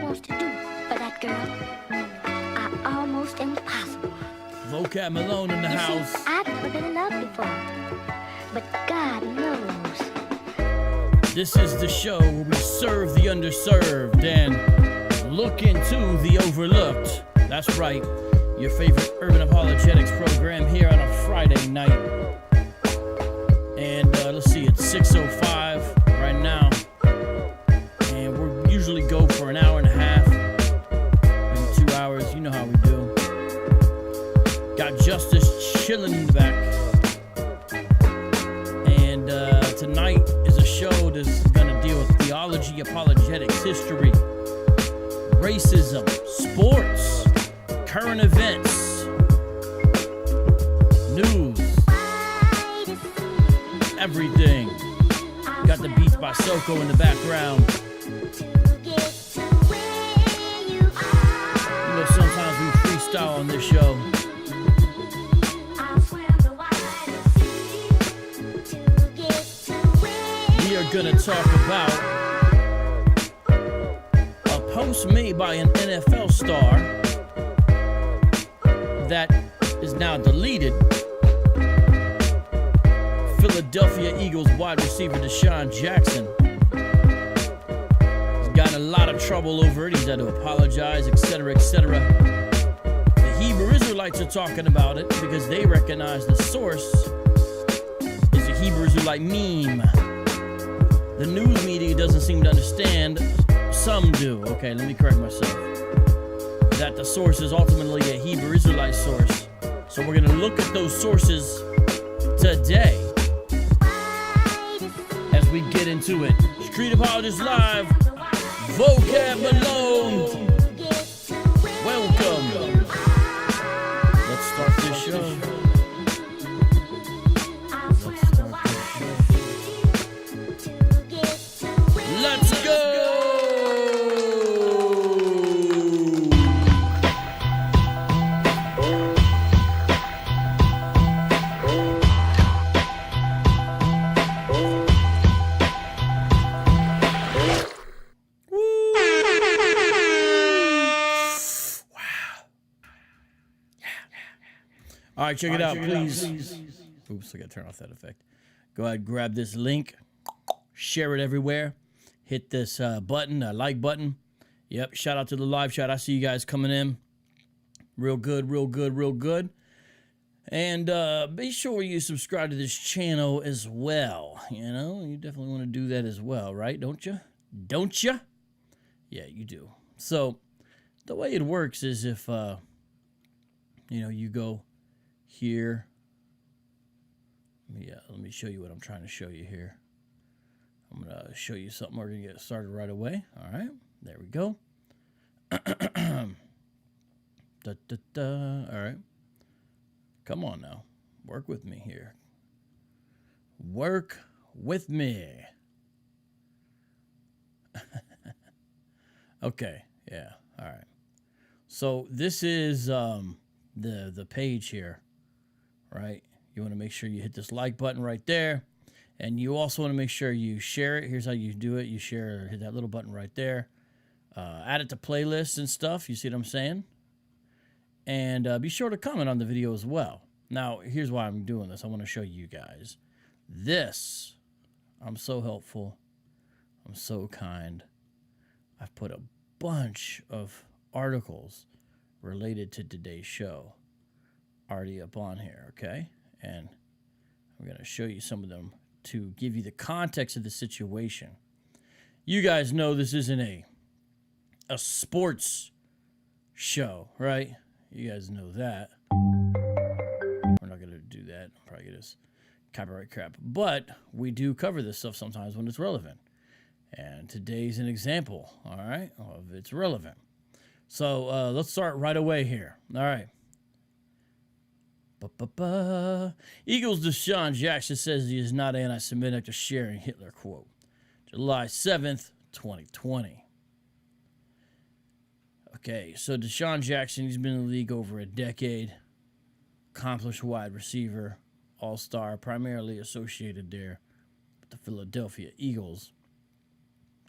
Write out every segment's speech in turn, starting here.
wants to do for that girl are almost impossible. Vocab Malone in the house. See, I've never been in love before, but God knows. This is the show where we serve the underserved and look into the overlooked. That's right, your favorite urban apologetics program here on a Friday night. And let's see, it's 6:05 right now. And we usually go for an hour and a half, maybe 2 hours. You know how we do. Got Justice chilling in the back. And tonight is a show that's going to deal with theology, apologetics, history, racism, sports, current events, news, everything. Got the beats by Soko in the background. You know, sometimes we freestyle on this show. We are going to talk about a post made by an NFL star that is now deleted. Philadelphia Eagles wide receiver DeSean Jackson has gotten a lot of trouble over it. He's had to apologize, etc., etc. The Hebrew Israelites are talking about it because they recognize the source is a Hebrew Israelite meme. The news media doesn't seem to understand. Some do. Okay, let me correct myself. That the source is ultimately a Hebrew Israelite source. So we're going to look at those sources today as we get into it. Street Apologists Live, Vocab Malone. Welcome. Let's start this show. Let's go! All right, check it out, please. Oops, I gotta turn off that effect. Go ahead, grab this link, share it everywhere. Hit this button, like button. Yep, shout out to the live chat. I see you guys coming in. Real good, real good, real good. And be sure you subscribe to this channel as well. You know, you definitely want to do that as well, right? Don't you? Don't you? Yeah, you do. So the way it works is if, you know, you go here. Yeah, let me show you what I'm trying to show you here. I'm going to show you something. We're going to get started right away. All right. There we go. All right. Come on now. Work with me here. Work with me. Okay. Yeah. All right. So this is the page here, right? You want to make sure you hit this like button right there. And you also want to make sure you share it. Here's how you do it. You share, hit that little button right there. Add it to playlists and stuff. You see what I'm saying? And be sure to comment on the video as well. Now, here's why I'm doing this. I want to show you guys this. I'm so helpful. I'm so kind. I've put a bunch of articles related to today's show already up on here, okay? And I'm going to show you some of them to give you the context of the situation. You guys know this isn't a sports show, right? You guys know that. We're not going to do that. I'll probably get us copyright crap. But we do cover this stuff sometimes when it's relevant. And today's an example, all right, of it's relevant. So let's start right away here. All right. Eagles DeSean Jackson says he is not anti-Semitic after sharing Hitler quote. July 7th, 2020. Okay, so DeSean Jackson, he's been in the league over a decade. Accomplished wide receiver, all-star, primarily associated there with the Philadelphia Eagles.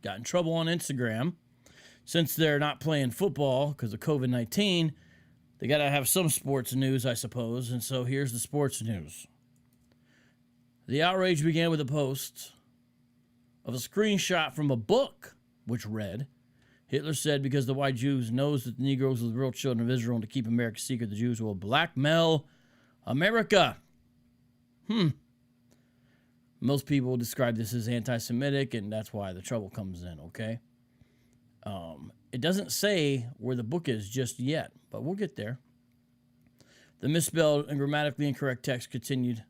Got in trouble on Instagram. since they're not playing football because of COVID-19, they got to have some sports news, I suppose. And so here's the sports news. The outrage began with a post of a screenshot from a book, which read, Hitler said because the white Jews knows that the Negroes are the real children of Israel and to keep America secret, the Jews will blackmail America. Most people describe this as anti-Semitic, and that's why the trouble comes in, okay? It doesn't say where the book is just yet, but we'll get there. The misspelled and grammatically incorrect text continued.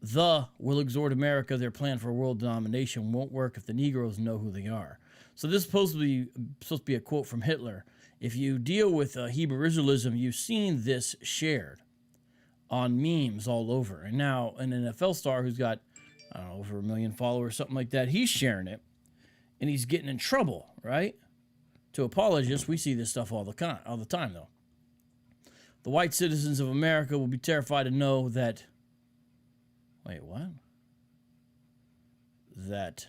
The will exhort America, their plan for a world domination won't work if the Negroes know who they are. So this is supposed to be a quote from Hitler. If you deal with Hebrew Israelism, you've seen this shared on memes all over. And now an NFL star who's got, I don't know, over 1 million followers, something like that, he's sharing it, and he's getting in trouble, right? To apologists, we see this stuff all the time, though. The white citizens of America will be terrified to know that... Wait, what? That...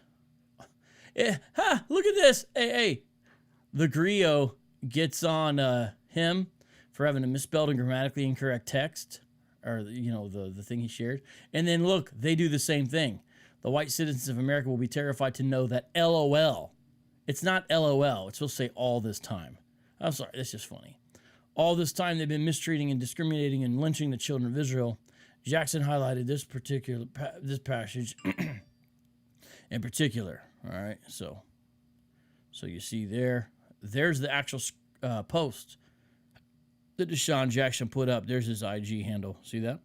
look at this! Hey! The Griot gets on him for having a misspelled and grammatically incorrect text, or, you know, the thing he shared. And then, look, they do the same thing. The white citizens of America will be terrified to know that LOL. It's not LOL. It's supposed to say all this time. I'm sorry, that's just funny. All this time they've been mistreating and discriminating and lynching the children of Israel. Jackson highlighted this passage in particular. All right, so you see there's the actual post that DeSean Jackson put up. There's his IG handle. See that?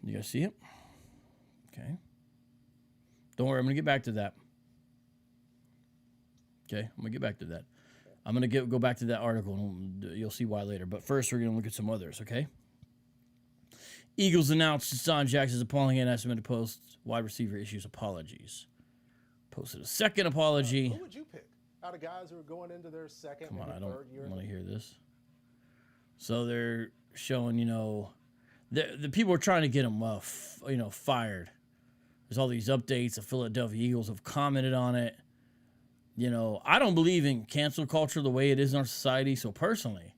You guys see it? Okay. Don't worry, I'm going to get back to that. Okay, I'm going to get back to that. I'm going to go back to that article, and you'll see why later. But first, we're going to look at some others, okay? Eagles announced DeSean Jackson's appalling anti-Semitic post. Wide receiver issues apologies. Posted a second apology. Who would you pick out of guys who are going into their second and third year? I don't want to hear this. So they're showing, you know, the people are trying to get him, fired. There's all these updates. The Philadelphia Eagles have commented on it. You know, I don't believe in cancel culture the way it is in our society. So personally,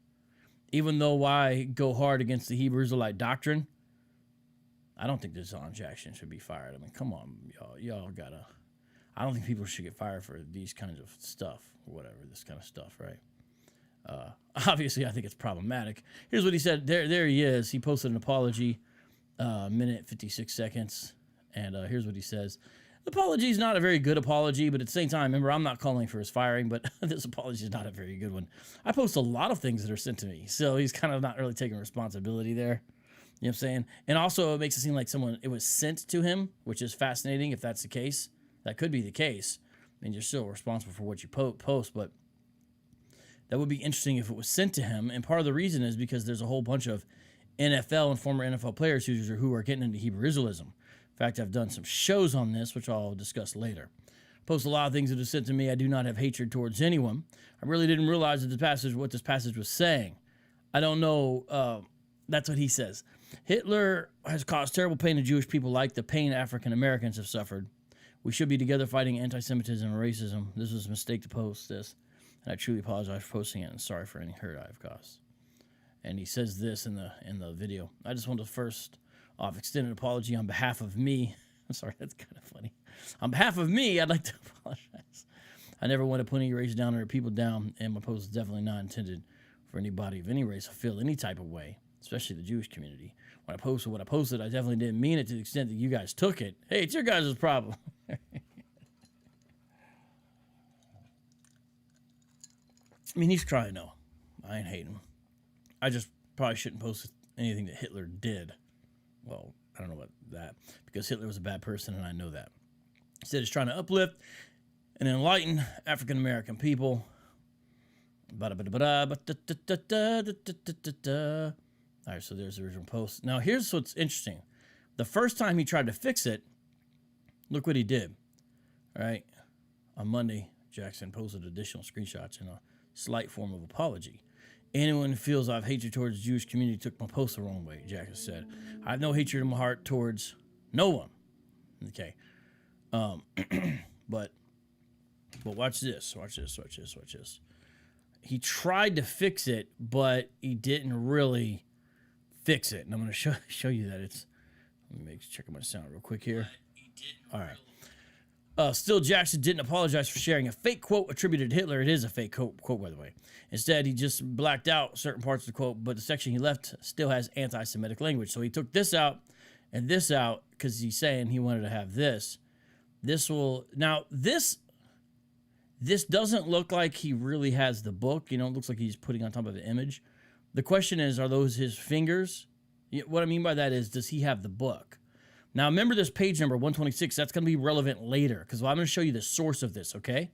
even though I go hard against the Hebrew Israelite doctrine, I don't think DeSean Jackson should be fired. I mean, come on, y'all gotta. I don't think people should get fired for these kinds of stuff or whatever, this kind of stuff, right? Obviously, I think it's problematic. Here's what he said. There he is. He posted an apology, minute 56 seconds, and here's what he says. The apology is not a very good apology, but at the same time, remember, I'm not calling for his firing, but this apology is not a very good one. I post a lot of things that are sent to me, so he's kind of not really taking responsibility there. You know what I'm saying? And also, it makes it seem like it was sent to him, which is fascinating if that's the case. That could be the case. I mean, you're still responsible for what you post, but that would be interesting if it was sent to him. And part of the reason is because there's a whole bunch of NFL and former NFL players who are getting into Hebrew Israelism. In fact, I've done some shows on this, which I'll discuss later. Post a lot of things that are sent to me. I do not have hatred towards anyone. I really didn't realize what this passage was saying. I don't know. That's what he says. Hitler has caused terrible pain to Jewish people like the pain African Americans have suffered. We should be together fighting anti-Semitism and racism. This was a mistake to post this, and I truly apologize for posting it and sorry for any hurt I've caused. And he says this in the video. I just want to first off extend an apology on behalf of me. I'm sorry, that's kind of funny. On behalf of me, I'd like to apologize. I never want to put any race down or people down, and my post is definitely not intended for anybody of any race to feel any type of way, especially the Jewish community. When I posted what I posted, I definitely didn't mean it to the extent that you guys took it. Hey, it's your guys' problem. I mean, he's trying, though. I ain't hating him. I just probably shouldn't post anything that Hitler did. Well, I don't know about that, because Hitler was a bad person, and I know that. Instead, he's trying to uplift and enlighten African-American people. All right, so there's the original post. Now, here's what's interesting. The first time he tried to fix it, look what he did. All right, on Monday, Jackson posted additional screenshots in a slight form of apology. Anyone who feels I have hatred towards the Jewish community took my post the wrong way, Jackson said. I have no hatred in my heart towards no one. Okay. But But watch this. He tried to fix it, but he didn't really fix it. And I'm going to show you that. Let me check my sound real quick here. All right. Still, Jackson didn't apologize for sharing a fake quote attributed to Hitler. It is a fake quote, by the way. Instead, he just blacked out certain parts of the quote, but the section he left still has anti-Semitic language. So he took this out and this out because he's saying he wanted to have this. This doesn't look like he really has the book. You know, it looks like he's putting on top of an image. The question is, are those his fingers? What I mean by that is, does he have the book? Now, remember this page number, 126. That's going to be relevant later because I'm going to show you the source of this, okay?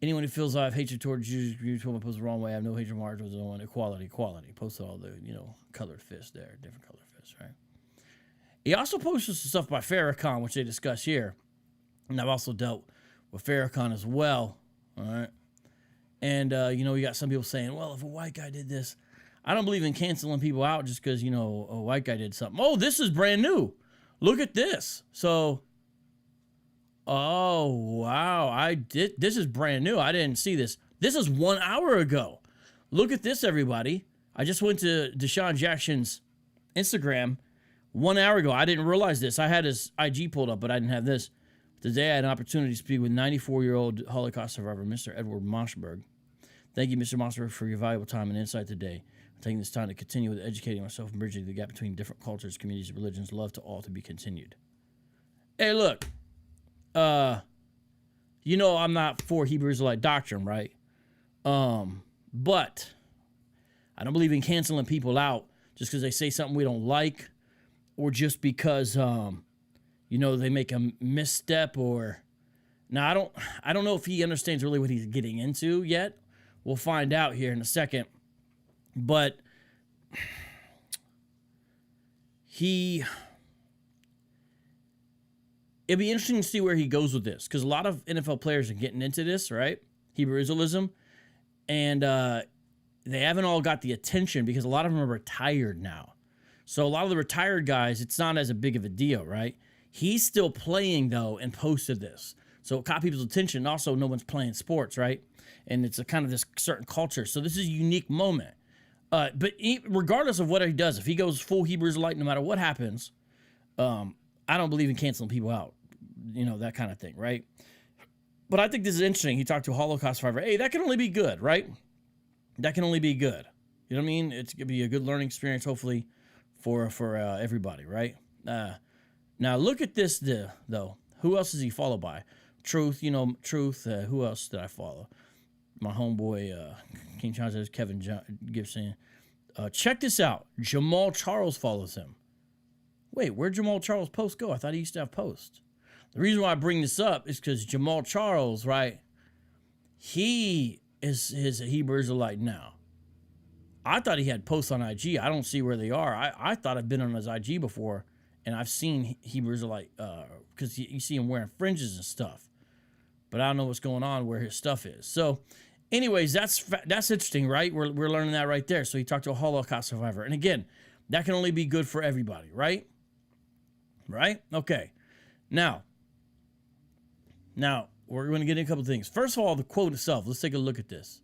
Anyone who feels I have hatred towards Jews, people post the wrong way. I have no hatred towards anyone. Equality. Post all the, colored fists there, different colored fists, right? He also posted some stuff by Farrakhan, which they discuss here. And I've also dealt with Farrakhan as well, all right? And, you got some people saying, well, if a white guy did this, I don't believe in canceling people out just because, a white guy did something. Oh, this is brand new. Look at this. So, oh, wow. This is brand new. I didn't see this. This is 1 hour ago. Look at this, everybody. I just went to DeSean Jackson's Instagram 1 hour ago. I didn't realize this. I had his IG pulled up, but I didn't have this. Today, I had an opportunity to speak with 94-year-old Holocaust survivor, Mr. Edward Mossberg. Thank you, Mr. Mossberg, for your valuable time and insight today. I'm taking this time to continue with educating myself and bridging the gap between different cultures, communities, and religions. Love to all to be continued. Hey, look. I'm not for Hebrew Israelite doctrine, right? But I don't believe in canceling people out just because they say something we don't like or just because... they make a misstep or... Now, I don't know if he understands really what he's getting into yet. We'll find out here in a second. But it'd be interesting to see where he goes with this because a lot of NFL players are getting into this, right? Hebrew Israelism. And they haven't all got the attention because a lot of them are retired now. So a lot of the retired guys, it's not as big of a deal, right? He's still playing, though, and posted this. So it caught people's attention. Also, no one's playing sports, right? And it's a kind of this certain culture. So this is a unique moment. But regardless of what he does, if he goes full Hebrew Israelite, no matter what happens, I don't believe in canceling people out. That kind of thing, right? But I think this is interesting. He talked to a Holocaust survivor. Hey, that can only be good, right? That can only be good. You know what I mean? It's going to be a good learning experience, hopefully, for everybody, right? Now, look at this, though. Who else is he followed by? Truth. Who else did I follow? My homeboy, King Charles, Kevin Gibson. Check this out. Jamal Charles follows him. Wait, where'd Jamal Charles' post go? I thought he used to have posts. The reason why I bring this up is because Jamal Charles, right, he is a Hebrew Israelite now. I thought he had posts on IG. I don't see where they are. I thought I'd been on his IG before. And I've seen Hebrew Israelite, because you see him wearing fringes and stuff. But I don't know what's going on where his stuff is. So, anyways, that's interesting, right? We're learning that right there. So he talked to a Holocaust survivor. And again, that can only be good for everybody, right? Right? Okay. Now, we're going to get into a couple things. First of all, the quote itself. Let's take a look at this.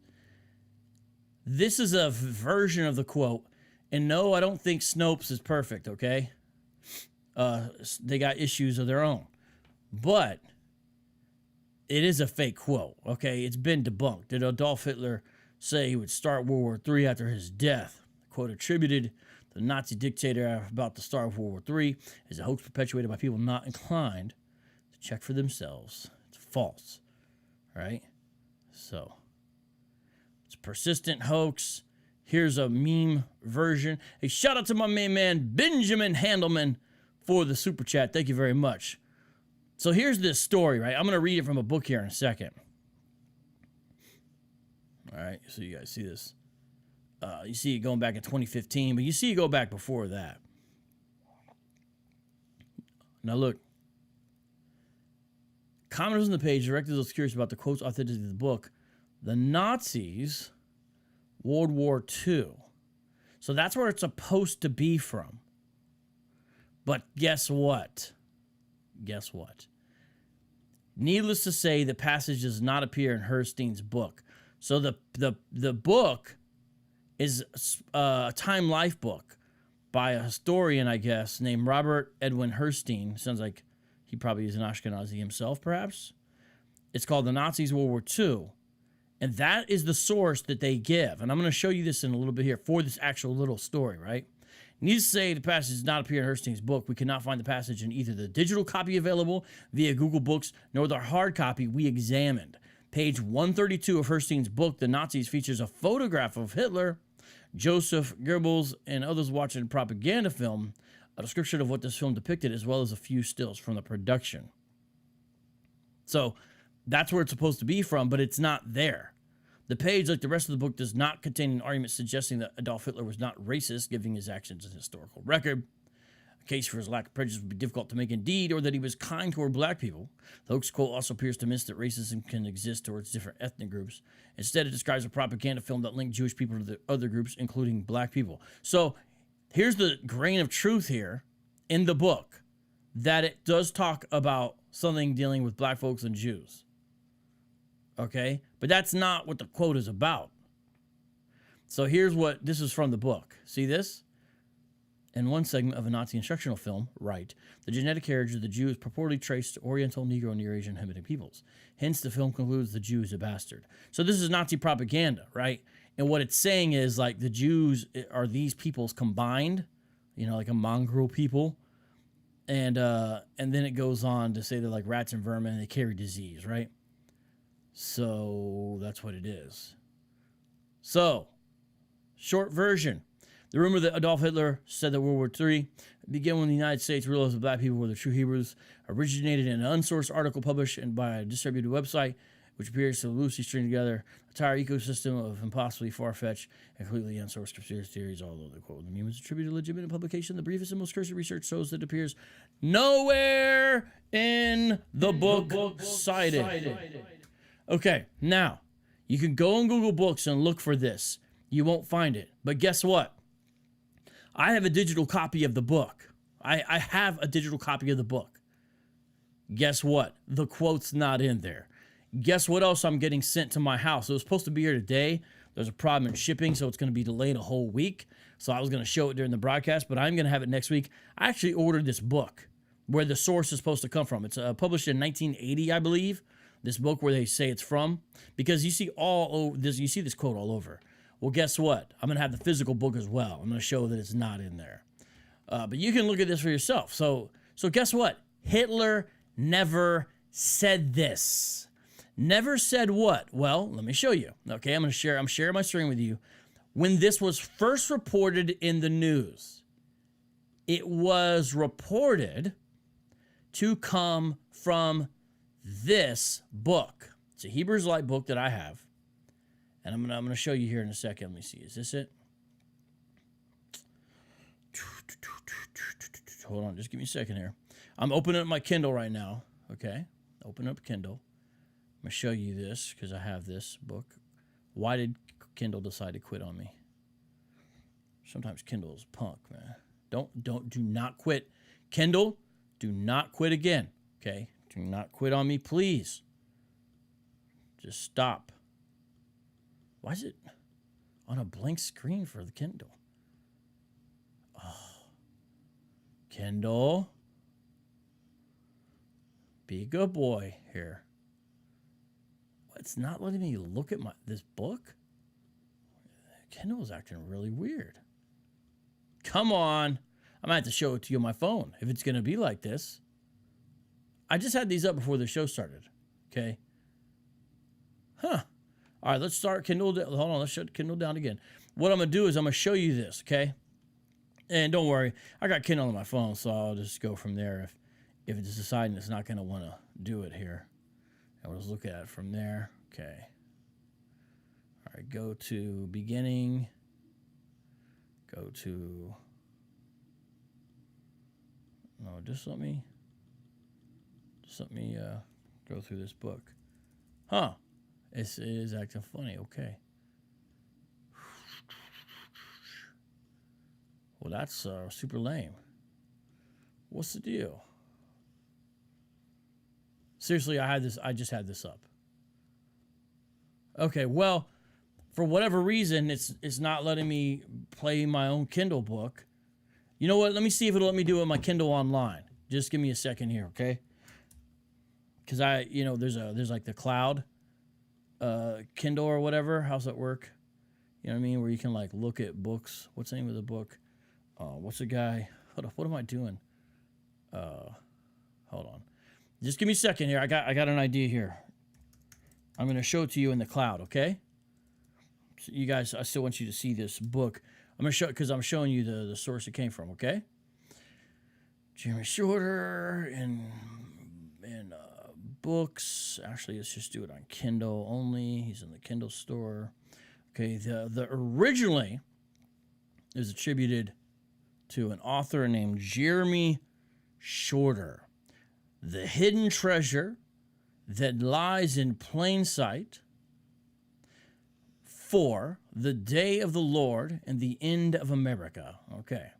This is a version of the quote. And no, I don't think SNOPES is perfect, okay? They got issues of their own. But it is a fake quote, okay? It's been debunked. Did Adolf Hitler say he would start World War III after his death? The quote attributed to the Nazi dictator about the start of World War III is a hoax perpetuated by people not inclined to check for themselves. It's false, right? So, it's a persistent hoax. Here's a meme version. Hey, shout out to my main man, Benjamin Handelman, for the super chat. Thank you very much. So here's this story, right? I'm going to read it from a book here in a second. All right, so you guys see this. You see it going back in 2015, but you see it go back before that. Now look. Commenters on the page directed those curious about the quote's authenticity of the book. The Nazis, World War II. So that's where it's supposed to be from. But guess what? Guess what? Needless to say, the passage does not appear in Herstein's book. So the book is a Time Life book by a historian, I guess, named Robert Edwin Herstein. Sounds like he probably is an Ashkenazi himself, perhaps. It's called The Nazis World War II. And that is the source that they give. And I'm going to show you this in a little bit here for this actual little story, right? Needless to say, the passage does not appear in Herstein's book. We cannot find the passage in either the digital copy available via Google Books nor the hard copy we examined. Page 132 of Herstein's book, The Nazis, features a photograph of Hitler, Joseph Goebbels, and others watching a propaganda film, a description of what this film depicted, as well as a few stills from the production. So that's where it's supposed to be from, but it's not there. The page, like the rest of the book, does not contain an argument suggesting that Adolf Hitler was not racist, giving his actions a historical record. A case for his lack of prejudice would be difficult to make indeed, or that he was kind toward black people. The hoax quote also appears to miss that racism can exist towards different ethnic groups. Instead, it describes a propaganda film that linked Jewish people to the other groups, including black people. So here's the grain of truth here in the book, that it does talk about something dealing with black folks and Jews. Okay? But that's not what the quote is about. So here's what, this is from the book. See this? In one segment of a Nazi instructional film, right, the genetic heritage of the Jew is purportedly traced to Oriental, Negro, and Near Asian Hamitic peoples. Hence, the film concludes the Jew is a bastard. So this is Nazi propaganda, right? And what it's saying is, like, the Jews are these peoples combined, you know, like a mongrel people. And then it goes on to say they're like rats and vermin and they carry disease, right? So that's what it is. So, short version. The rumor that Adolf Hitler said that World War III began when the United States realized that black people were the true Hebrews originated in an unsourced article published by a distributed website, which appears to loosely string together an entire ecosystem of impossibly far-fetched and completely unsourced conspiracy theories, although the quote, the meme was attributed to legitimate publication. The briefest and most cursory research shows that it appears nowhere in the book cited. Okay, now, you can go on Google Books and look for this. You won't find it. But guess what? I have a digital copy of the book. I have a digital copy of the book. Guess what? The quote's not in there. Guess what else I'm getting sent to my house? It was supposed to be here today. There's a problem in shipping, so it's going to be delayed a whole week. So I was going to show it during the broadcast, but I'm going to have it next week. I actually ordered this book where the source is supposed to come from. It's published in 1980, I believe. This book where they say it's from, because you see you see this quote all over. Well, guess what? I'm going to have the physical book as well. I'm going to show that it's not in there. But you can look at this for yourself. So guess what? Hitler never said this. Never said what? Well, let me show you. Okay, I'm sharing my screen with you. When this was first reported in the news, it was reported to come from this book. It's a Hebrew Israelite book that I have. And I'm gonna show you here in a second. Let me see. Is this it? Hold on. Just give me a second here. I'm opening up my Kindle right now. Okay. Open up Kindle. I'm gonna show you this because I have this book. Why did Kindle decide to quit on me? Sometimes Kindle is punk, man. Do not quit. Kindle, do not quit again. Okay? Do not quit on me, please. Just stop. Why is it on a blank screen for the Kindle? Oh. Kindle. Be a good boy here. It's not letting me look at this book. Kindle is acting really weird. Come on. I might have to show it to you on my phone if it's going to be like this. I just had these up before the show started. Okay. Huh. All right, let's start Kindle. Hold on, let's shut Kindle down again. What I'm going to do is I'm going to show you this, okay? And don't worry, I got Kindle on my phone, so I'll just go from there if it's deciding it's not going to want to do it here. I'll just look at it from there. Okay. All right, go to beginning. Go to... No, just let me go through this book. Huh. This is acting funny. Okay. Well, that's super lame. What's the deal? Seriously, I just had this up. Okay, well, for whatever reason, it's not letting me play my own Kindle book. You know what? Let me see if it'll let me do it on my Kindle online. Just give me a second here, okay? Because there's like the cloud Kindle or whatever. How's that work? You know what I mean? Where you can like look at books. What's the name of the book? What's the guy? Hold on. What am I doing? Hold on. Just give me a second here. I got an idea here. I'm going to show it to you in the cloud, okay? So you guys, I still want you to see this book. I'm going to show it because I'm showing you the source it came from, okay? Jeremy Shorter and books. Actually, let's just do it on Kindle only. He's in the Kindle store. Okay, the originally is attributed to an author named Jeremy Shorter. The hidden treasure that lies in plain sight, for the day of the Lord and the end of America. Okay.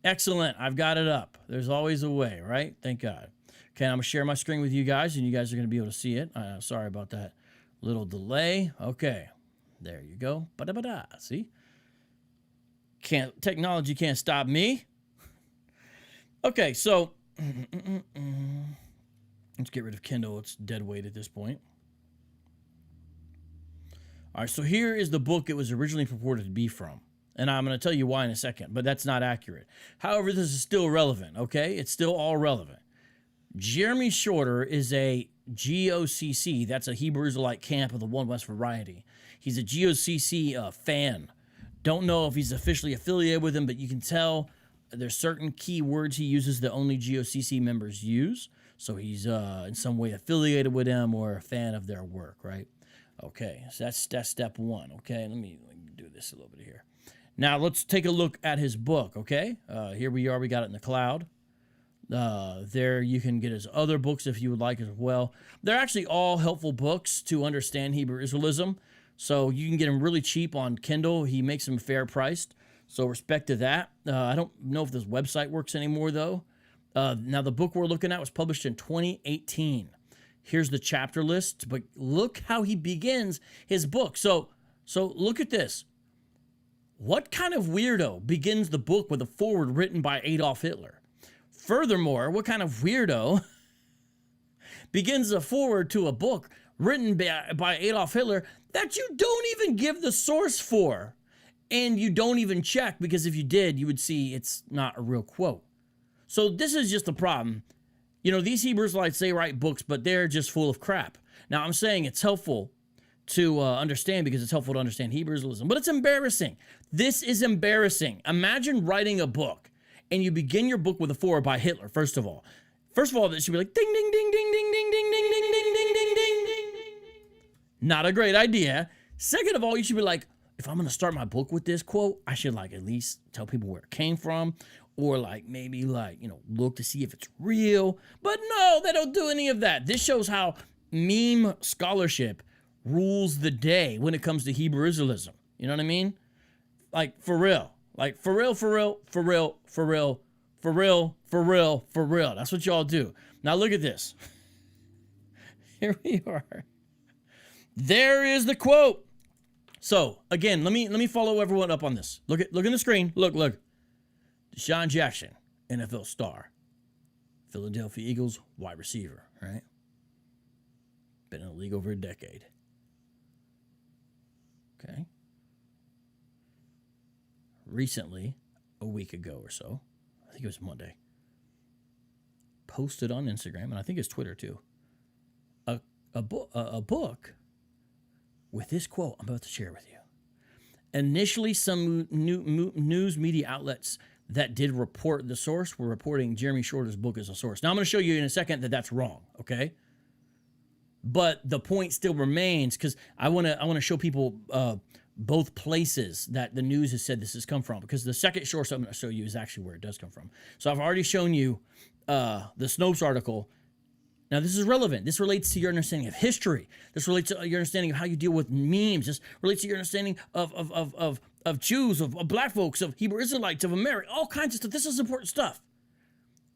Excellent. I've got it up. There's always a way, right? Thank God. Okay, I'm going to share my screen with you guys, and you guys are going to be able to see it. Sorry about that little delay. Okay. There you go. Ba-da-ba-da. See? Technology can't stop me. Okay, so let's get rid of Kindle. It's dead weight at this point. All right, so here is the book it was originally purported to be from. And I'm going to tell you why in a second, but that's not accurate. However, this is still relevant, okay? It's still all relevant. Jeremy Shorter is a GOCC. That's a Hebrew Israelite camp of the One West variety. He's a GOCC fan. Don't know if he's officially affiliated with him, but you can tell there's certain key words he uses that only GOCC members use. So he's in some way affiliated with them or a fan of their work, right? Okay, so that's step one, okay? Let me do this a little bit here. Now, let's take a look at his book, okay? Here we are. We got it in the cloud. There you can get his other books if you would like as well. They're actually all helpful books to understand Hebrew Israelism. So you can get them really cheap on Kindle. He makes them fair priced. So respect to that. I don't know if this website works anymore, though. Now, the book we're looking at was published in 2018. Here's the chapter list, but look how he begins his book. So look at this. What kind of weirdo begins the book with a foreword written by Adolf Hitler? Furthermore, what kind of weirdo begins a foreword to a book written by Adolf Hitler that you don't even give the source for? And you don't even check, because if you did, you would see it's not a real quote. So this is just the problem. You know, these Hebrew Israelites, they write books, but they're just full of crap. Now, I'm saying it's helpful to understand because it's helpful to understand Hebrew Israelism, but it's embarrassing. This is embarrassing. Imagine writing a book and you begin your book with a foreword by Hitler, first of all. First of all, it should be like ding, ding, ding, ding, ding, ding, ding, ding, ding, ding, ding, ding, ding, ding. Not a great idea. Second of all, you should be like, if I'm going to start my book with this quote, I should like at least tell people where it came from, or like maybe like, you know, look to see if it's real. But no, they don't do any of that. This shows how meme scholarship rules the day when it comes to Hebrew Israelism. You know what I mean? Like for real. Like for real, for real, for real, for real, for real, for real, for real. That's what y'all do. Now look at this. Here we are. There is the quote. So again, let me follow everyone up on this. Look in the screen. Look. DeSean Jackson, NFL star. Philadelphia Eagles wide receiver, right? Been in the league over a decade. Okay. Recently, a week ago or so, I think it was Monday, posted on Instagram, and I think it's Twitter too, a book with this quote I'm about to share with you. Initially, some news media outlets that did report the source were reporting Jeremy Shorter's book as a source. Now, I'm going to show you in a second that that's wrong, okay? But the point still remains, because I want to show people both places that the news has said this has come from, because the second source I'm going to show you is actually where it does come from. So I've already shown you the SNOPES article. Now, this is relevant. This relates to your understanding of history. This relates to your understanding of how you deal with memes. This relates to your understanding of Jews, of black folks, of Hebrew Israelites, of America, all kinds of stuff. This is important stuff.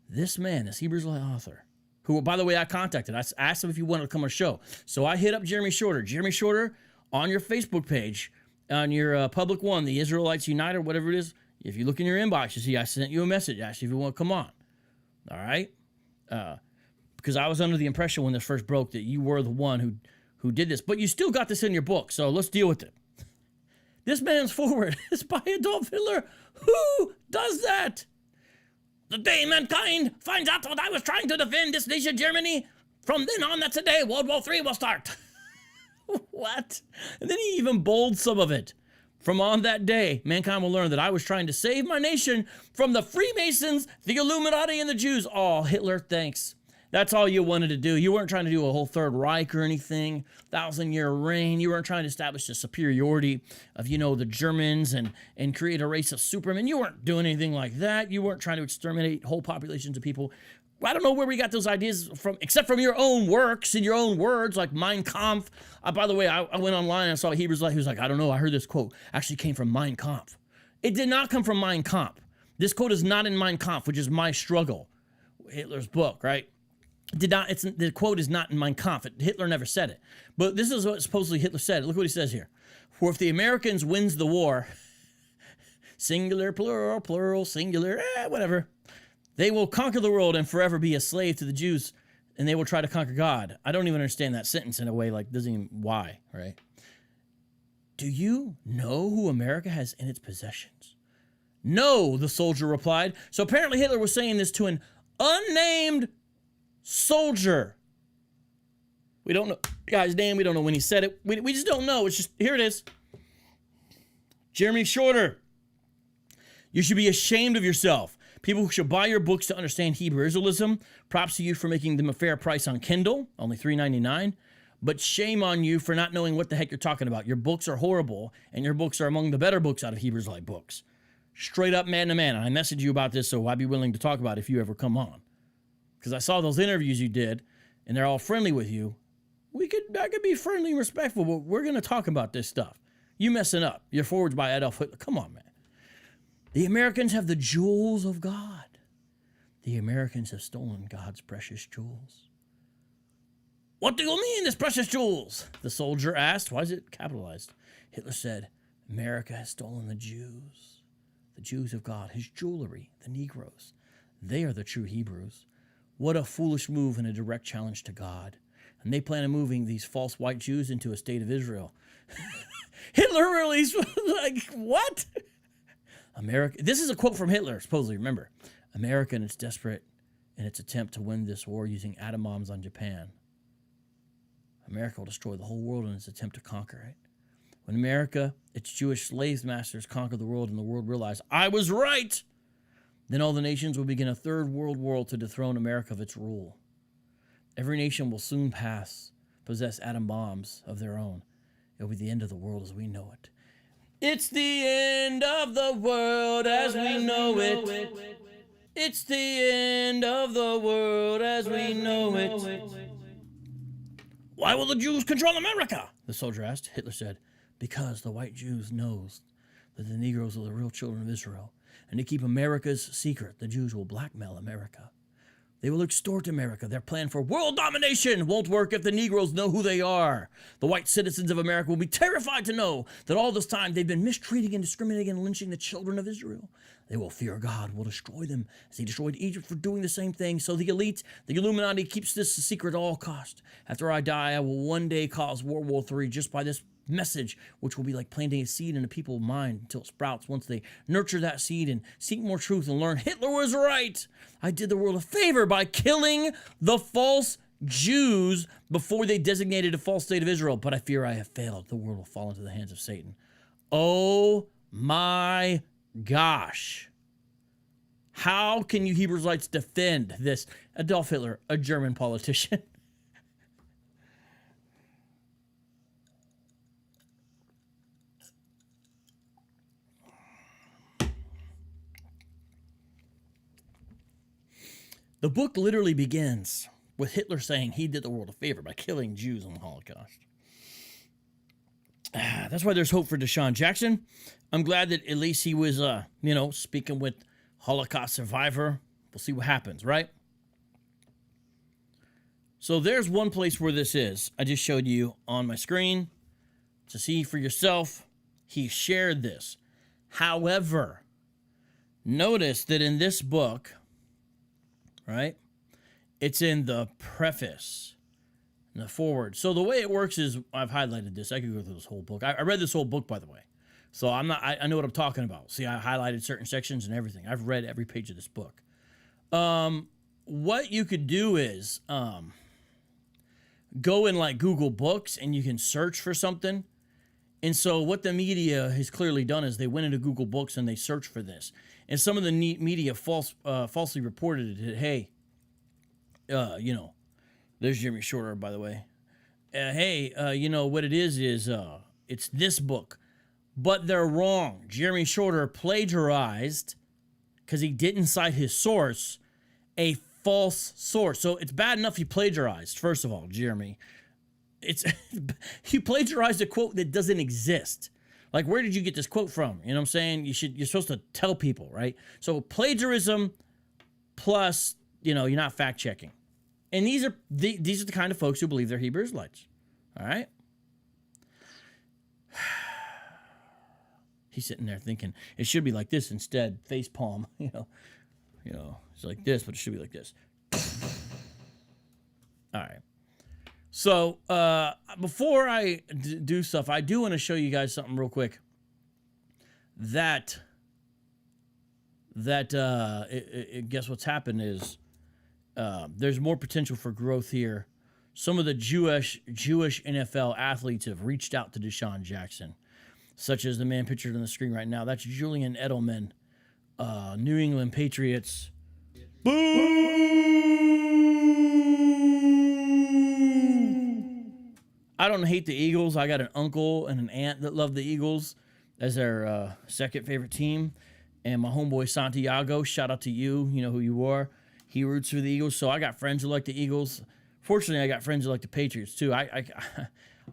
This man, this Hebrew Israelite author, who, by the way, I contacted. I asked him if he wanted to come on a show. So I hit up Jeremy Shorter. Jeremy Shorter, on your Facebook page, on your public one, the Israelites Unite or whatever it is, if you look in your inbox, you see I sent you a message, asked you if you want to come on. All right? Because I was under the impression when this first broke that you were the one who did this. But you still got this in your book, so let's deal with it. This man's forward is by Adolf Hitler. Who does that? The day mankind finds out what I was trying to defend, this nation, Germany, from then on, that's the day World War III will start. What? And then he even bold some of it. From on that day, mankind will learn that I was trying to save my nation from the Freemasons, the Illuminati, and the Jews. Oh, Hitler, thanks. That's all you wanted to do. You weren't trying to do a whole Third Reich or anything, 1,000-year reign. You weren't trying to establish the superiority of, the Germans and create a race of supermen. You weren't doing anything like that. You weren't trying to exterminate whole populations of people. I don't know where we got those ideas from, except from your own works and your own words, like Mein Kampf. By the way, I went online and I saw Hebrews Light. He was like, I don't know. I heard this quote actually came from Mein Kampf. It did not come from Mein Kampf. This quote is not in Mein Kampf, which is My Struggle, Hitler's book, right? The quote is not in Mein Kampf. Hitler never said it. But this is what supposedly Hitler said. Look what he says here. For if the Americans wins the war, singular, plural, singular, whatever, they will conquer the world and forever be a slave to the Jews, and they will try to conquer God. I don't even understand that sentence in a way like, doesn't even, why, right? Do you know who America has in its possessions? No, the soldier replied. So apparently Hitler was saying this to an unnamed soldier. We don't know guy's name. We don't know when he said it. We just don't know. It's just, here it is. Jeremy Shorter. You should be ashamed of yourself. People who should buy your books to understand Hebrew Israelism. Props to you for making them a fair price on Kindle, only $3.99. But shame on you for not knowing what the heck you're talking about. Your books are horrible, and your books are among the better books out of Hebrew Israelite books. Straight up man to man. And I messaged you about this, so I'd be willing to talk about it if you ever come on. Because I saw those interviews you did, and they're all friendly with you. I could be friendly and respectful, but we're going to talk about this stuff. You messing up. You're forwards by Adolf Hitler. Come on, man. The Americans have the jewels of God. The Americans have stolen God's precious jewels. What do you mean, this precious jewels? The soldier asked. Why is it capitalized? Hitler said, America has stolen the Jews of God, his jewelry, the Negroes. They are the true Hebrews. What a foolish move and a direct challenge to God. And they plan on moving these false white Jews into a state of Israel. Hitler really, like, what? America. This is a quote from Hitler, supposedly, remember. America is desperate in its attempt to win this war using atom bombs on Japan. America will destroy the whole world in its attempt to conquer it. When America, its Jewish slave masters, conquer the world and the world realize, I was right, then all the nations will begin a third world war to dethrone America of its rule. Every nation will soon possess atom bombs of their own. It will be the end of the world as we know it. It's the end of the world as we know it. It's the end of the world as we know it. Why will the Jews control America? The soldier asked. Hitler said, because the white Jews knows that the Negroes are the real children of Israel. And to keep America's secret, the Jews will blackmail America. They will extort America. Their plan for world domination won't work if the Negroes know who they are. The white citizens of America will be terrified to know that all this time they've been mistreating and discriminating and lynching the children of Israel. They will fear God will destroy them as he destroyed Egypt for doing the same thing. So the elite, the Illuminati, keeps this a secret at all costs. After I die, I will one day cause World War III just by this message, which will be like planting a seed in a people's mind until it sprouts once they nurture that seed and seek more truth and learn Hitler was right. I did the world a favor by killing the false Jews before they designated a false state of Israel, but I fear I have failed. The world will fall into the hands of Satan. Oh my gosh. How can you Hebrewites defend this? Adolf Hitler, a German politician. The book literally begins with Hitler saying he did the world a favor by killing Jews in the Holocaust. That's why there's hope for DeSean Jackson. I'm glad that at least he was, speaking with Holocaust survivor. We'll see what happens, right? So there's one place where this is. I just showed you on my screen to see for yourself. He shared this. However, notice that in this book, right, it's in the preface, in the foreword. So the way it works is, I've highlighted this. I could go through this whole book. I read this whole book, by the way. So I know what I'm talking about. See, I highlighted certain sections and everything. I've read every page of this book. What you could do is go in like Google Books and you can search for something. And so what the media has clearly done is they went into Google Books and they searched for this. And some of the media falsely reported it. Hey, there's Jeremy Shorter, by the way. Hey, what it is it's this book. But they're wrong. Jeremy Shorter plagiarized, because he didn't cite his source, a false source. So it's bad enough he plagiarized, first of all, Jeremy. You plagiarized a quote that doesn't exist. Like, where did you get this quote from? You know what I'm saying? You're supposed to tell people, right? So plagiarism plus, you're not fact checking. And these are the kind of folks who believe they're Hebrew Israelites. All right? He's sitting there thinking it should be like this instead, face palm. It's like this, but it should be like this. All right. So before I do stuff, I do want to show you guys something real quick. Guess what's happened is there's more potential for growth here. Some of the Jewish NFL athletes have reached out to DeSean Jackson, such as the man pictured on the screen right now. That's Julian Edelman, New England Patriots. I don't hate the Eagles. I got an uncle and an aunt that love the Eagles as their second favorite team. And my homeboy Santiago, shout out to you. You know who you are. He roots for the Eagles. So I got friends who like the Eagles. Fortunately, I got friends who like the Patriots too.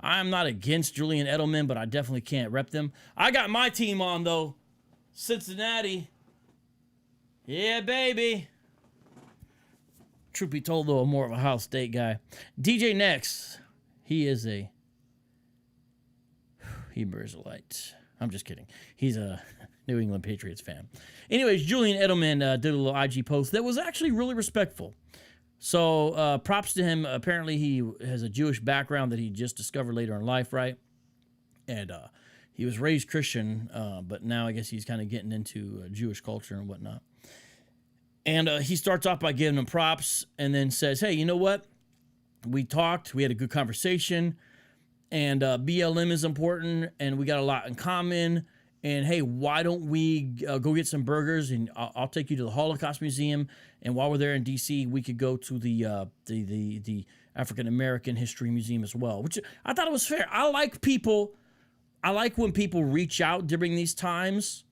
I'm not against Julian Edelman, but I definitely can't rep them. I got my team on, though. Cincinnati. Yeah, baby. Truth be told, though, I'm more of a Ohio State guy. DJ Next. He is a Hebrew Israelite. I'm just kidding. He's a New England Patriots fan. Anyways, Julian Edelman did a little IG post that was actually really respectful. So props to him. Apparently, he has a Jewish background that he just discovered later in life, right? And he was raised Christian, but now I guess he's kind of getting into Jewish culture and whatnot. And he starts off by giving him props and then says, hey, you know what? We talked. We had a good conversation. And BLM is important, and we got a lot in common. And, hey, why don't we go get some burgers, and I'll take you to the Holocaust Museum. And while we're there in D.C., we could go to the African-American History Museum as well, which I thought it was fair. I like when people reach out during these times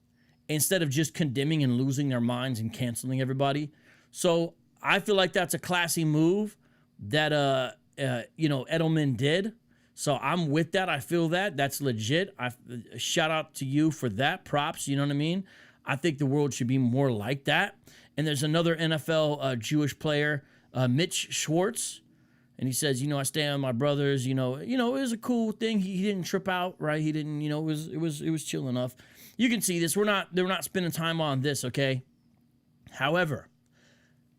instead of just condemning and losing their minds and canceling everybody. So I feel like that's a classy move that, Edelman did. So I'm with that. I feel that. That's legit. Shout out to you for that. Props. You know what I mean? I think the world should be more like that. And there's another NFL Jewish player, Mitch Schwartz. And he says, I stand with my brothers. It was a cool thing. He didn't trip out, right? He didn't, it was chill enough. You can see this. They're not spending time on this, okay? However,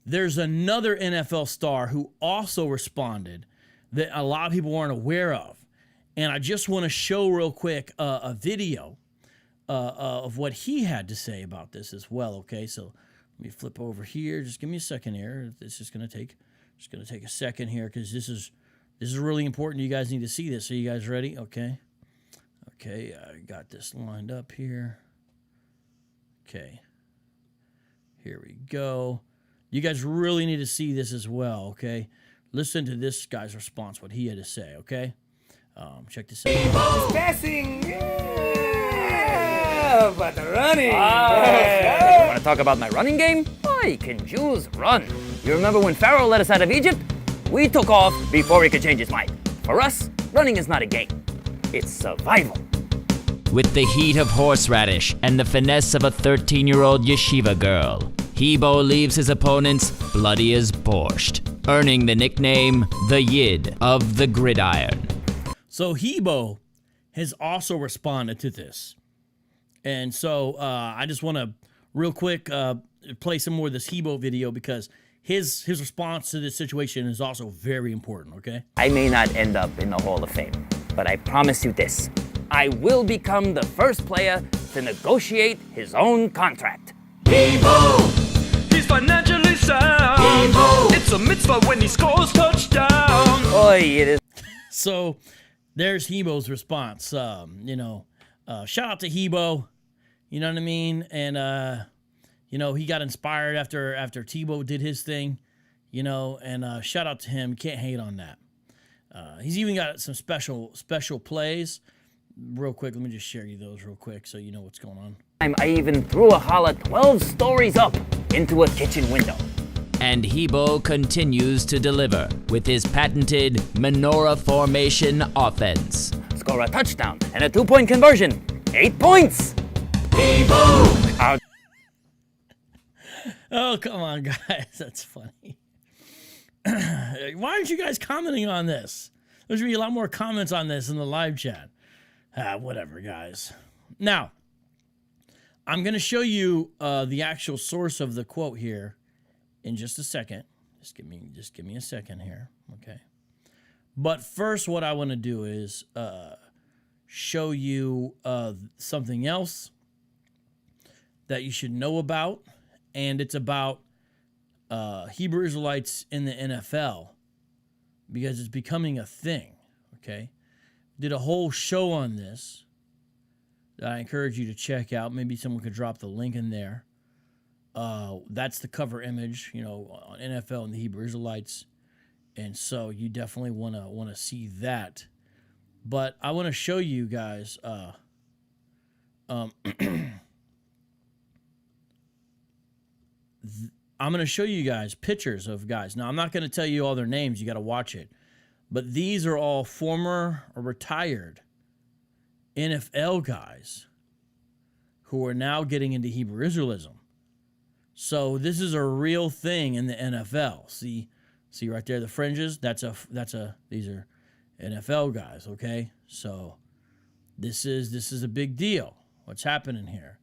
there's another NFL star who also responded that a lot of people weren't aware of. And I just want to show real quick a video of what he had to say about this as well, okay? So let me flip over here. Just give me a second here. This is going to take a second here because this is really important. You guys need to see this. Are you guys ready? Okay. Okay, I got this lined up here. Okay. Here we go. You guys really need to see this as well, okay? Listen to this guy's response, what he had to say, okay? Check this out. Passing, yeah, but running. You want to talk about my running game? I can Jews run. You remember when Pharaoh let us out of Egypt? We took off before he could change his mind. For us, running is not a game. It's survival. With the heat of horseradish and the finesse of a 13-year-old yeshiva girl, Hebo leaves his opponents bloody as borscht. earning the nickname the Yid of the Gridiron. So Hebo has also responded to this. And so I just want to real quick play some more of this Hebo video because his response to this situation is also very important, okay? I may not end up in the Hall of Fame, but I promise you this. I will become the first player to negotiate his own contract. He's financially sound. It's a mitzvah when he scores touchdown. Oy, it is. So there's Hebo's response. Shout out to Hebo. You know what I mean? And, he got inspired after Tebow did his thing, and shout out to him. Can't hate on that. He's even got some special plays. Real quick, let me just share you those real quick so you know what's going on. I even threw a holla 12 stories up into a kitchen window. And Hebo continues to deliver with his patented menorah formation offense. Score a touchdown and a 2-point conversion. 8 points. Hebo! Oh, come on, guys. That's funny. Why aren't you guys commenting on this? There's going to be a lot more comments on this in the live chat. Whatever, guys. Now, I'm going to show you the actual source of the quote here in just a second. Just give me a second here, okay? But first, what I want to do is show you something else that you should know about, and it's about Hebrew Israelites in the NFL because it's becoming a thing, okay? Did a whole show on this that I encourage you to check out. Maybe someone could drop the link in there. That's the cover image, on NFL and the Hebrew Israelites. And so you definitely want to see that. But I want to show you guys I'm going to show you guys pictures of guys. Now, I'm not going to tell you all their names. You got to watch it. But these are all former or retired NFL guys who are now getting into Hebrew Israelism. So this is a real thing in the NFL. See right there, the fringes? These are NFL guys, okay? So this is a big deal. What's happening here?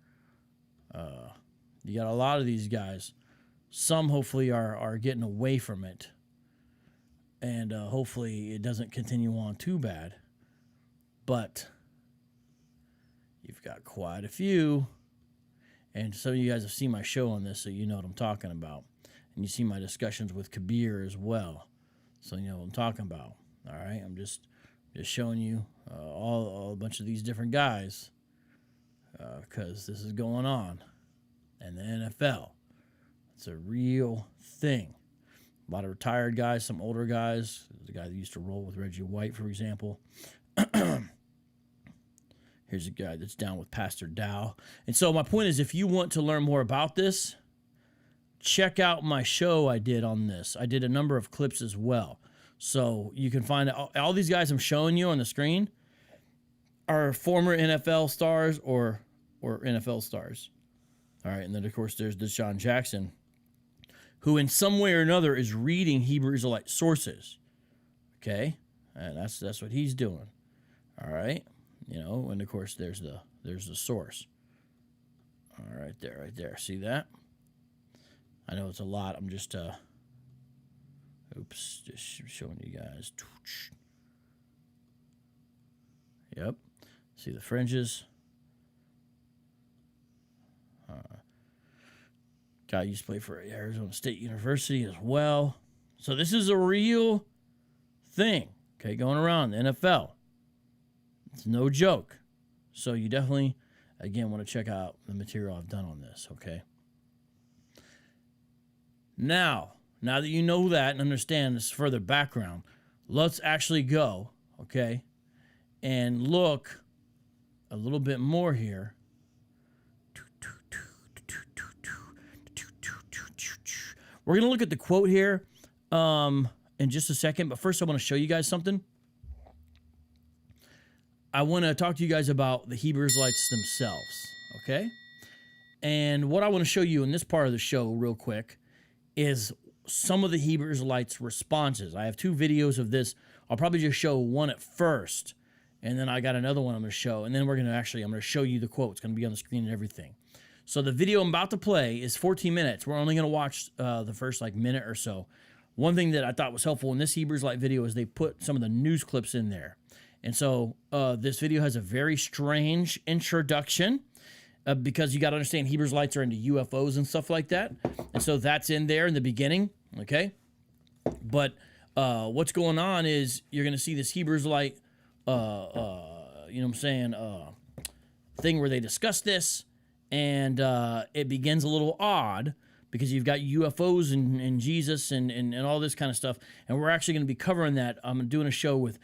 You got a lot of these guys. Some hopefully are getting away from it. And hopefully it doesn't continue on too bad. But you've got quite a few. And some of you guys have seen my show on this, so you know what I'm talking about. And you see my discussions with Kabir as well. So you know what I'm talking about. All right? I'm just showing you all a bunch of these different guys because this is going on in the NFL. It's a real thing. A lot of retired guys, some older guys. The guy that used to roll with Reggie White, for example. Here's a guy that's down with Pastor Dow. And so my point is, if you want to learn more about this, check out my show I did on this. I did a number of clips as well. So you can find all these guys I'm showing you on the screen are former NFL stars or NFL stars. All right, and then, of course, there's DeSean Jackson, who in some way or another is reading Hebrew Israelite sources, okay? And that's what he's doing, all right? And, of course, there's the source. All right there. See that? I know it's a lot. I'm just, just showing you guys. Yep. See the fringes? Guy used to play for Arizona State University as well. So this is a real thing, okay, going around the NFL. It's no joke. So you definitely, again, want to check out the material I've done on this, okay? Now that you know that and understand this further background, let's actually go, okay, and look a little bit more here. We're going to look at the quote here in just a second, but first I want to show you guys something. I want to talk to you guys about the Hebrew Israelites themselves, okay? And what I want to show you in this part of the show real quick is some of the Hebrew Israelites' responses. I have 2 videos of this. I'll probably just show one at first, and then I got another one I'm going to show, and then I'm going to show you the quote. It's going to be on the screen and everything. So the video I'm about to play is 14 minutes. We're only going to watch the first minute or so. One thing that I thought was helpful in this Hebrew Israelite video is they put some of the news clips in there. And so this video has a very strange introduction because you got to understand Hebrew Israelites are into UFOs and stuff like that. And so that's in there in the beginning, okay? But what's going on is you're going to see this Hebrew Israelite, thing where they discuss this, and it begins a little odd because you've got UFOs and Jesus and all this kind of stuff. And we're actually going to be covering that. I'm doing a show with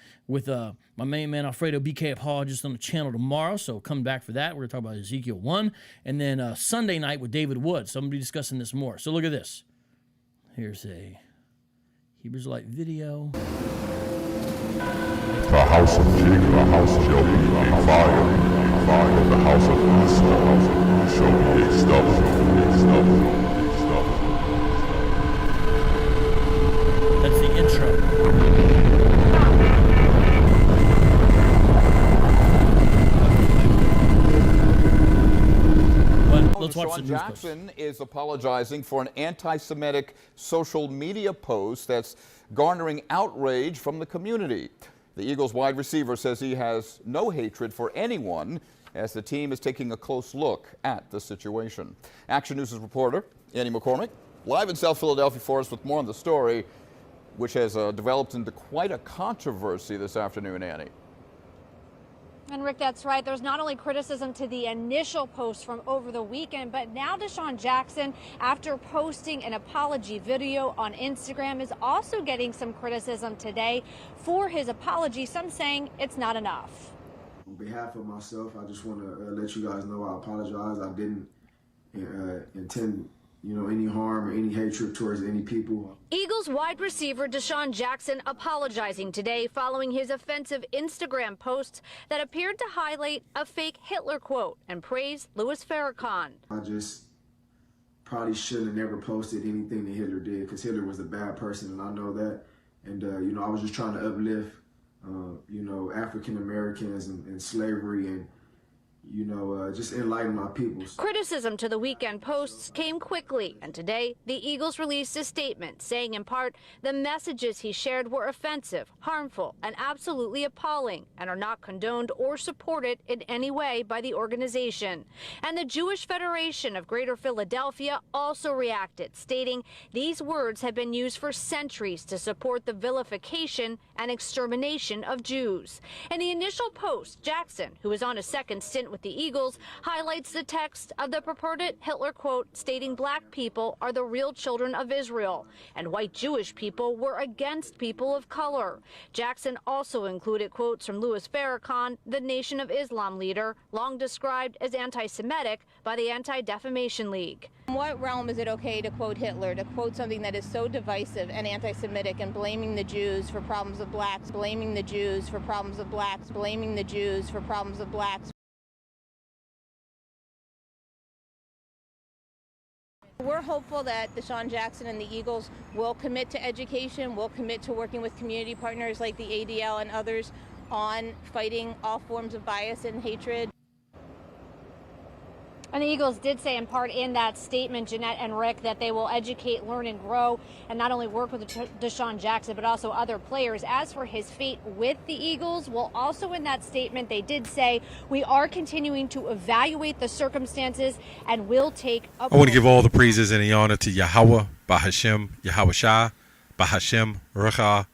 my main man, Alfredo BK Apologist, on the channel tomorrow. So come back for that. We're going to talk about Ezekiel 1. And then Sunday night with David Wood. So I'm going to be discussing this more. So look at this. Here's a Hebrew Israelite video. The house of Jacob shall be a fire, but the house of Esau shall be a stubble. That's the intro. Let's watch the DeSean Jackson is apologizing for an anti-Semitic social media post that's garnering outrage from the community. The Eagles wide receiver says he has no hatred for anyone as the team is taking a close look at the situation. Action News' reporter Annie McCormick live in South Philadelphia for us with more on the story, which has developed into quite a controversy this afternoon, Annie. And Rick, that's right. There's not only criticism to the initial post from over the weekend, but now DeSean Jackson, after posting an apology video on Instagram, is also getting some criticism today for his apology, some saying it's not enough. On behalf of myself, I just want to let you guys know I apologize. I didn't intend any harm or any hatred towards any people. Eagles wide receiver DeSean Jackson apologizing today following his offensive Instagram posts that appeared to highlight a fake Hitler quote and praise Louis Farrakhan. I just probably shouldn't have never posted anything that Hitler did, because Hitler was a bad person, and I know that. And, I was just trying to uplift, African Americans and slavery and just enlighten my peoples. Criticism to the weekend posts came quickly, and today the Eagles released a statement saying in part the messages he shared were offensive, harmful, and absolutely appalling, and are not condoned or supported in any way by the organization. And the Jewish Federation of Greater Philadelphia also reacted, stating these words have been used for centuries to support the vilification and extermination of Jews. In the initial post, Jackson, who was on a second stint with the Eagles, highlights the text of the purported Hitler quote stating black people are the real children of Israel and white Jewish people were against people of color. Jackson also included quotes from Louis Farrakhan, the Nation of Islam leader, long described as anti-Semitic by the Anti-Defamation League. In what realm is it okay to quote Hitler, to quote something that is so divisive and anti-Semitic and blaming the Jews for problems of blacks, blaming the Jews for problems of blacks, blaming the Jews for problems of blacks? We're hopeful that DeSean Jackson and the Eagles will commit to education, will commit to working with community partners like the ADL and others on fighting all forms of bias and hatred. And the Eagles did say in part in that statement, Jeanette and Rick, that they will educate, learn, and grow, and not only work with DeSean Jackson, but also other players. As for his fate with the Eagles, well, also in that statement, they did say, we are continuing to evaluate the circumstances and will take a... I want to give all the praises and the honor to Yahweh, Bahashem, Yahweh Shah, Bahashem, Rucha,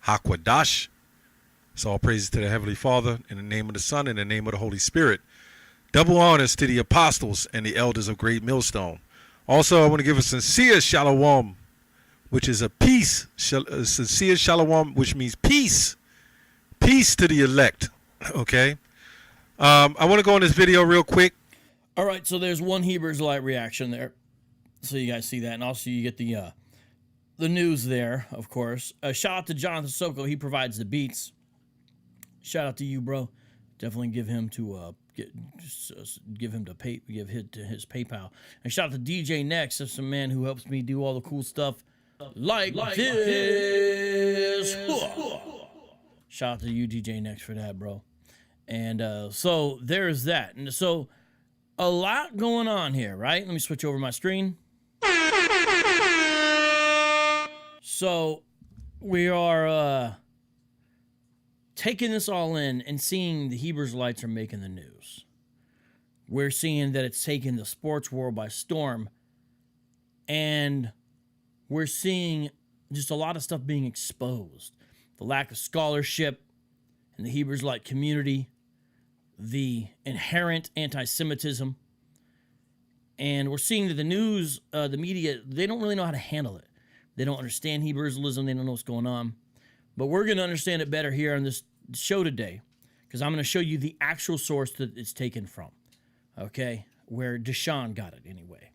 Hakwadash. So all praises to the Heavenly Father, in the name of the Son, in the name of the Holy Spirit. Double honors to the apostles and the elders of Great Millstone. Also, I want to give a sincere shalom, which is a peace, a sincere shalom, which means peace. Peace to the elect, okay? I want to go on this video real quick. All right, so there's one Hebrew Israelite reaction there. So you guys see that, and also you get the news there, of course. Shout out to Jonathan Soko. He provides the beats. Shout out to you, bro. Definitely give him to give his PayPal. And shout out to DJ Next. That's a man who helps me do all the cool stuff like this. Shout out to you, DJ Next, for that, bro. And so there's that. And so a lot going on here, right? Let me switch over my screen. So we are taking this all in and seeing the Hebrew Israelites are making the news. We're seeing that it's taking the sports world by storm. And we're seeing just a lot of stuff being exposed. The lack of scholarship in the Hebrew Israelite community, the inherent anti-Semitism. And we're seeing that the news, the media, they don't really know how to handle it. They don't understand Hebrew Israelism. They don't know what's going on. But we're going to understand it better here on this show today, because I'm going to show you the actual source that it's taken from, okay, where DeSean got it anyway.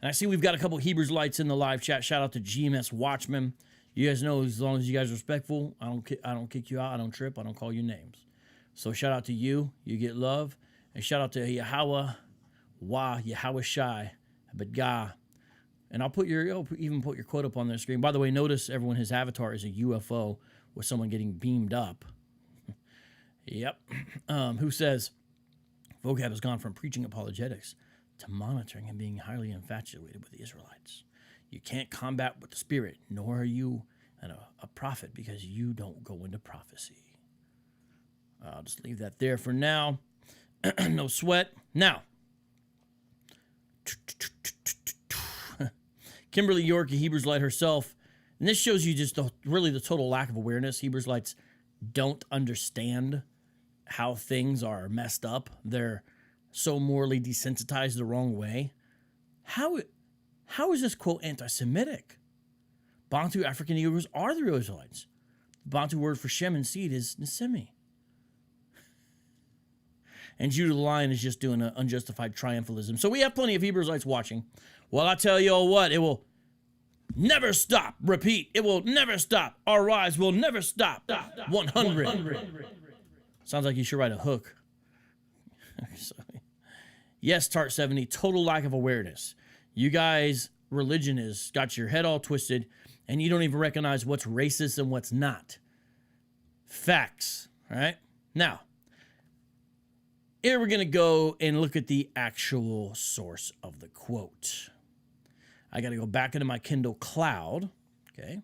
And I see we've got a couple Hebrew Israelites in the live chat. Shout out to GMS Watchman. You guys know, as long as you guys are respectful, I don't kick you out. I don't trip. I don't call you names. So shout out to you. You get love. And shout out to Yahweh, Yahweh Shai, Abedgah. And I'll even put your quote up on the screen. By the way, notice everyone, his avatar is a UFO with someone getting beamed up. Yep. Who says, Vocab has gone from preaching apologetics to monitoring and being highly infatuated with the Israelites. You can't combat with the spirit, nor are you a prophet, because you don't go into prophecy. I'll just leave that there for now. No sweat. Now, Kimberly York, a Hebrew Israelite herself, and this shows you just really the total lack of awareness. Hebrew Israelites don't understand how things are messed up. They're so morally desensitized the wrong way. How is this, quote, anti-Semitic? Bantu African Hebrews are the real Israelites. The Bantu word for Shem and seed is Nesemi. And Judah the Lion is just doing an unjustified triumphalism. So we have plenty of Hebrew Israelites watching. Well, I tell you all what, it will never stop. Repeat, it will never stop. Our rise will never stop. 100. Sounds like you should write a hook. Yes, Tart 70, total lack of awareness. You guys, religion has got your head all twisted, and you don't even recognize what's racist and what's not. Facts, all right? Now, here we're going to go and look at the actual source of the quote. I got to go back into my Kindle Cloud, okay?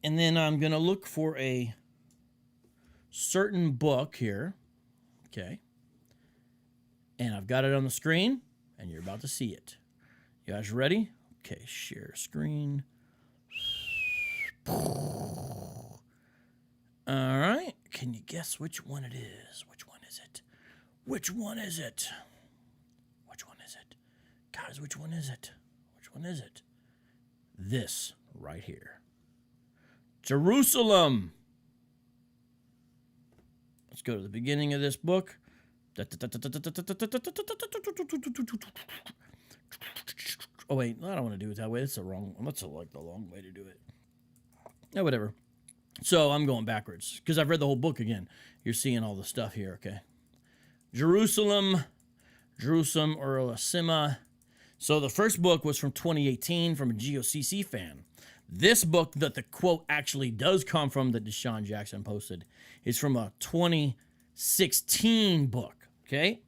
And then I'm going to look for a certain book here, okay? And I've got it on the screen, and you're about to see it. You guys ready? Okay, share screen. All right. Can you guess which one it is? Which one is it? Which one is it? Which one is it? Guys, which one is it? Which one is it? This right here. Jerusalem. Let's go to the beginning of this book. Oh wait, I don't want to do it that way. That's the long way to do it. Yeah, whatever. So I'm going backwards because I've read the whole book again. You're seeing all the stuff here, okay? Jerusalem or Lasima. So the first book was from 2018 from a GOCC fan. This book that the quote actually does come from, that DeSean Jackson posted, is from a 2016 book, okay?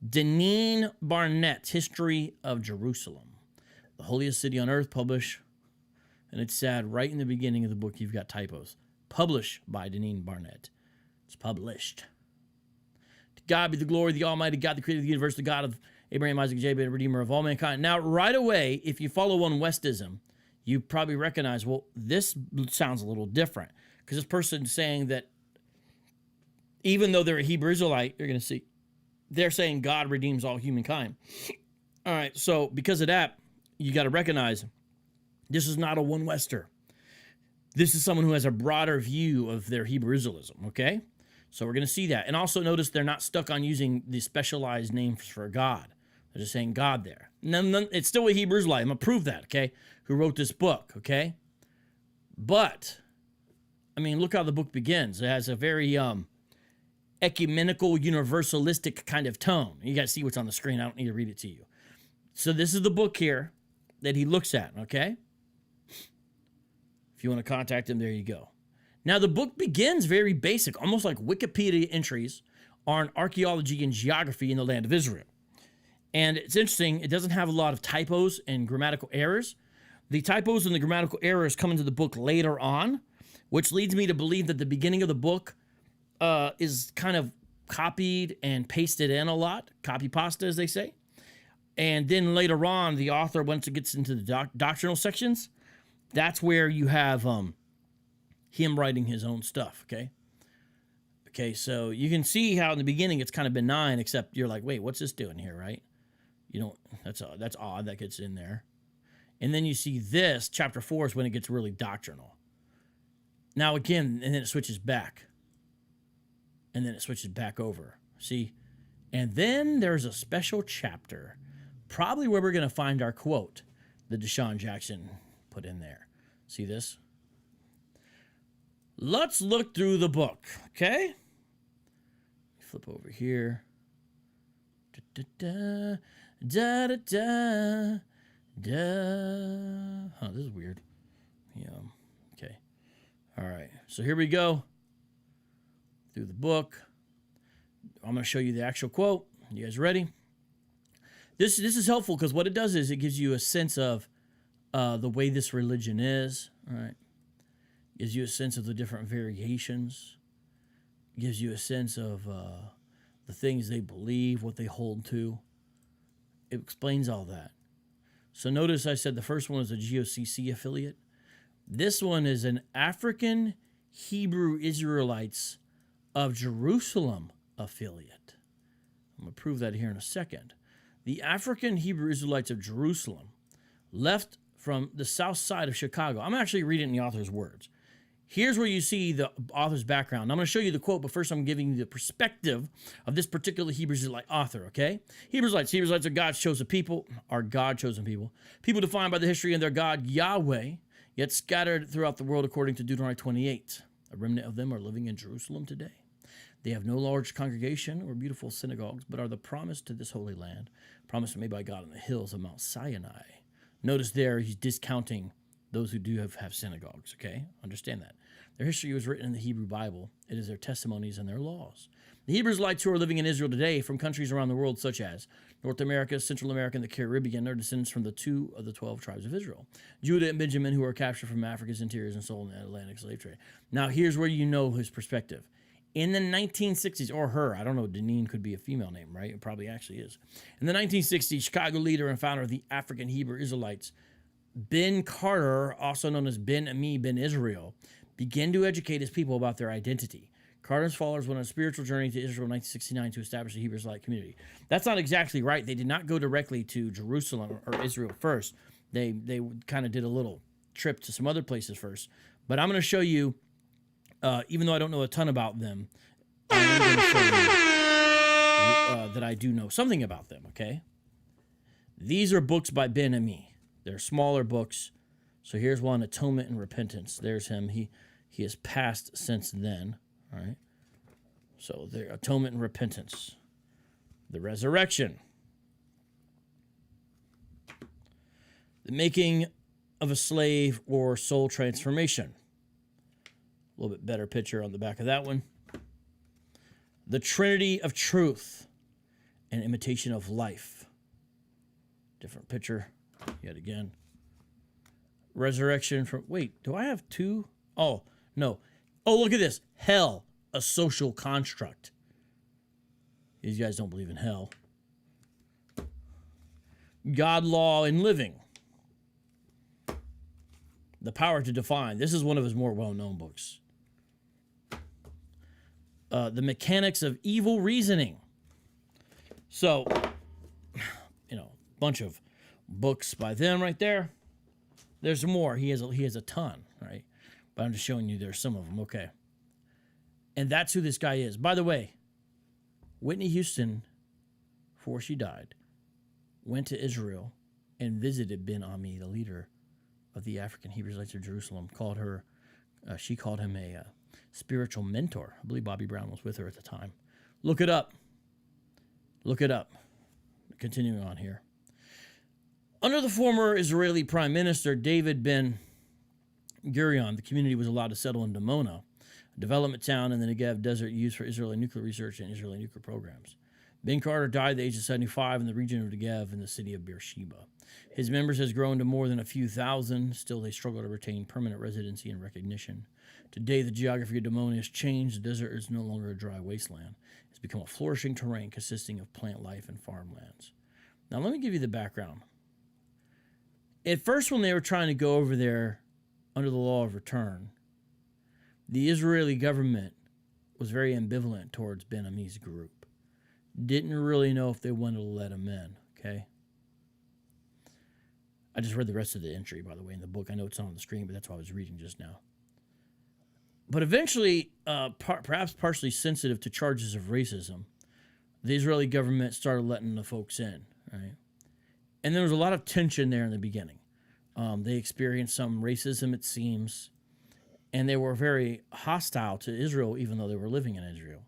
DeSean Barnett's History of Jerusalem, the holiest city on earth, published, and it's sad, right in the beginning of the book you've got typos. Published by DeSean Barnett. It's published. To God be the glory, the Almighty God, the creator of the universe, the God of Abraham, Isaac, Jacob, and Redeemer of all mankind. Now, right away, if you follow One Westism, you probably recognize, well, this sounds a little different. Because this person's saying that even though they're a Hebrew Israelite, you're going to see, they're saying God redeems all humankind. All right, so because of that, you got to recognize this is not a One Wester. This is someone who has a broader view of their Hebrew Israelism, okay? So we're going to see that. And also notice they're not stuck on using the specialized names for God. They're just saying God there. It's still a Hebrew Israelite. I'm going to prove that, okay? Who wrote this book, okay? But, I mean, look how the book begins. It has a very ecumenical, universalistic kind of tone. You got to see what's on the screen. I don't need to read it to you. So this is the book here that he looks at, okay? If you want to contact him, there you go. Now, the book begins very basic, almost like Wikipedia entries on archaeology and geography in the land of Israel. And it's interesting, it doesn't have a lot of typos and grammatical errors. The typos and the grammatical errors come into the book later on, which leads me to believe that the beginning of the book is kind of copied and pasted in a lot, copy pasta, as they say. And then later on, the author, once it gets into the doctrinal sections, that's where you have him writing his own stuff, okay? Okay, so you can see how in the beginning it's kind of benign, except you're like, wait, what's this doing here, right? You don't, that's odd that gets in there. And then you see this, chapter 4 is when it gets really doctrinal. Now again, and then it switches back. And then it switches back over. See? And then there's a special chapter, probably where we're going to find our quote that DeSean Jackson put in there. See this? Let's look through the book, okay? Flip over here. Da, da, da, da, da. Huh, this is weird. Yeah. Okay. All right. So here we go. Through the book. I'm going to show you the actual quote. You guys ready? This is helpful because what it does is it gives you a sense of the way this religion is. All right. Gives you a sense of the different variations. Gives you a sense of the things they believe, what they hold to. It explains all that. So notice I said the first one is a GOCC affiliate. This one is an African Hebrew Israelites of Jerusalem affiliate. I'm going to prove that here in a second. The African Hebrew Israelites of Jerusalem left from the south side of Chicago. I'm actually reading the author's words. Here's where you see the author's background. I'm going to show you the quote, but first I'm giving you the perspective of this particular Hebrew Israelite author, okay? Hebrewites are God's chosen people, are God-chosen people. People defined by the history and their God, Yahweh, yet scattered throughout the world according to Deuteronomy 28. A remnant of them are living in Jerusalem today. They have no large congregation or beautiful synagogues, but are the promise to this holy land, promise made by God on the hills of Mount Sinai. Notice there he's discounting those who do have synagogues, okay? Understand that. Their history was written in the Hebrew Bible. It is their testimonies and their laws. The Hebrew Israelites who are living in Israel today from countries around the world such as North America, Central America, and the Caribbean are descendants from the 2 of the 12 tribes of Israel. Judah and Benjamin, who were captured from Africa's interiors and sold in the Atlantic slave trade. Now here's where you know his perspective. In the 1960s, or her, I don't know, DeSean could be a female name, right? It probably actually is. In the 1960s, Chicago leader and founder of the African Hebrew Israelites, Ben Carter, also known as Ben Ami Ben Israel, began to educate his people about their identity. Carter's followers went on a spiritual journey to Israel in 1969 to establish the Hebrew Israelite community. That's not exactly right. They did not go directly to Jerusalem or Israel first. They kind of did a little trip to some other places first. But I'm going to show you, even though I don't know a ton about them, I'm going to show you that I do know something about them, okay? These are books by Ben Ami. They're smaller books. So here's one, Atonement and Repentance. There's him. He has passed since then. All right. So there, Atonement and Repentance. The Resurrection. The Making of a Slave or Soul Transformation. A little bit better picture on the back of that one. The Trinity of Truth. An Imitation of Life. Different picture yet again. Resurrection from, wait, do I have two? Oh, no. Oh, look at this. Hell, a social construct. These guys don't believe in hell. God, Law, and Living. The Power to Define. This is one of his more well-known books. The Mechanics of Evil Reasoning. So, bunch of books by them right there. There's more. He has a ton, right? But I'm just showing you there's some of them. Okay. And that's who this guy is. By the way, Whitney Houston, before she died, went to Israel and visited Ben Ami, the leader of the African Hebrew Israelites of Jerusalem. She called him a spiritual mentor. I believe Bobby Brown was with her at the time. Look it up. Look it up. Continuing on here. Under the former Israeli Prime Minister David Ben Gurion, the community was allowed to settle in Dimona, a development town in the Negev desert used for Israeli nuclear research and Israeli nuclear programs. Ben Carter died at the age of 75 in the region of Negev in the city of Beersheba. His members has grown to more than a few thousand. Still, they struggle to retain permanent residency and recognition. Today, the geography of Dimona has changed. The desert is no longer a dry wasteland. It's become a flourishing terrain consisting of plant life and farmlands. Now, let me give you the background. At first, when they were trying to go over there under the law of return, the Israeli government was very ambivalent towards Ben Ami's group. Didn't really know if they wanted to let him in, okay? I just read the rest of the entry, by the way, in the book. I know it's not on the screen, but that's what I was reading just now. But eventually, perhaps partially sensitive to charges of racism, the Israeli government started letting the folks in, right? And there was a lot of tension there in the beginning. They experienced some racism, it seems, and they were very hostile to Israel, even though they were living in Israel.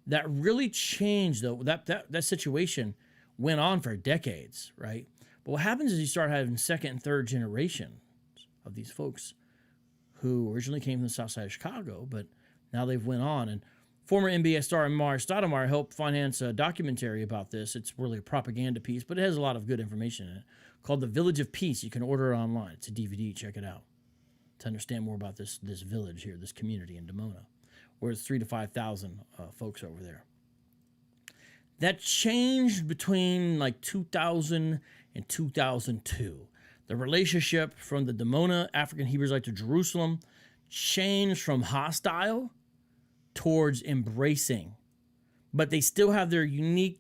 That really changed, though. That situation went on for decades, right? But what happens is you start having second and third generations of these folks who originally came from the south side of Chicago, but now they've went on. And former NBA star Amar Stoudemire helped finance a documentary about this. It's really a propaganda piece, but it has a lot of good information in it, called The Village of Peace. You can order it online. It's a DVD. Check it out to understand more about this village here, this community in Dimona, where it's 3,000 to 5,000 folks over there. That changed between like 2000 and 2002. The relationship from the Dimona African Hebrews to Jerusalem changed from hostile towards embracing. But they still have their unique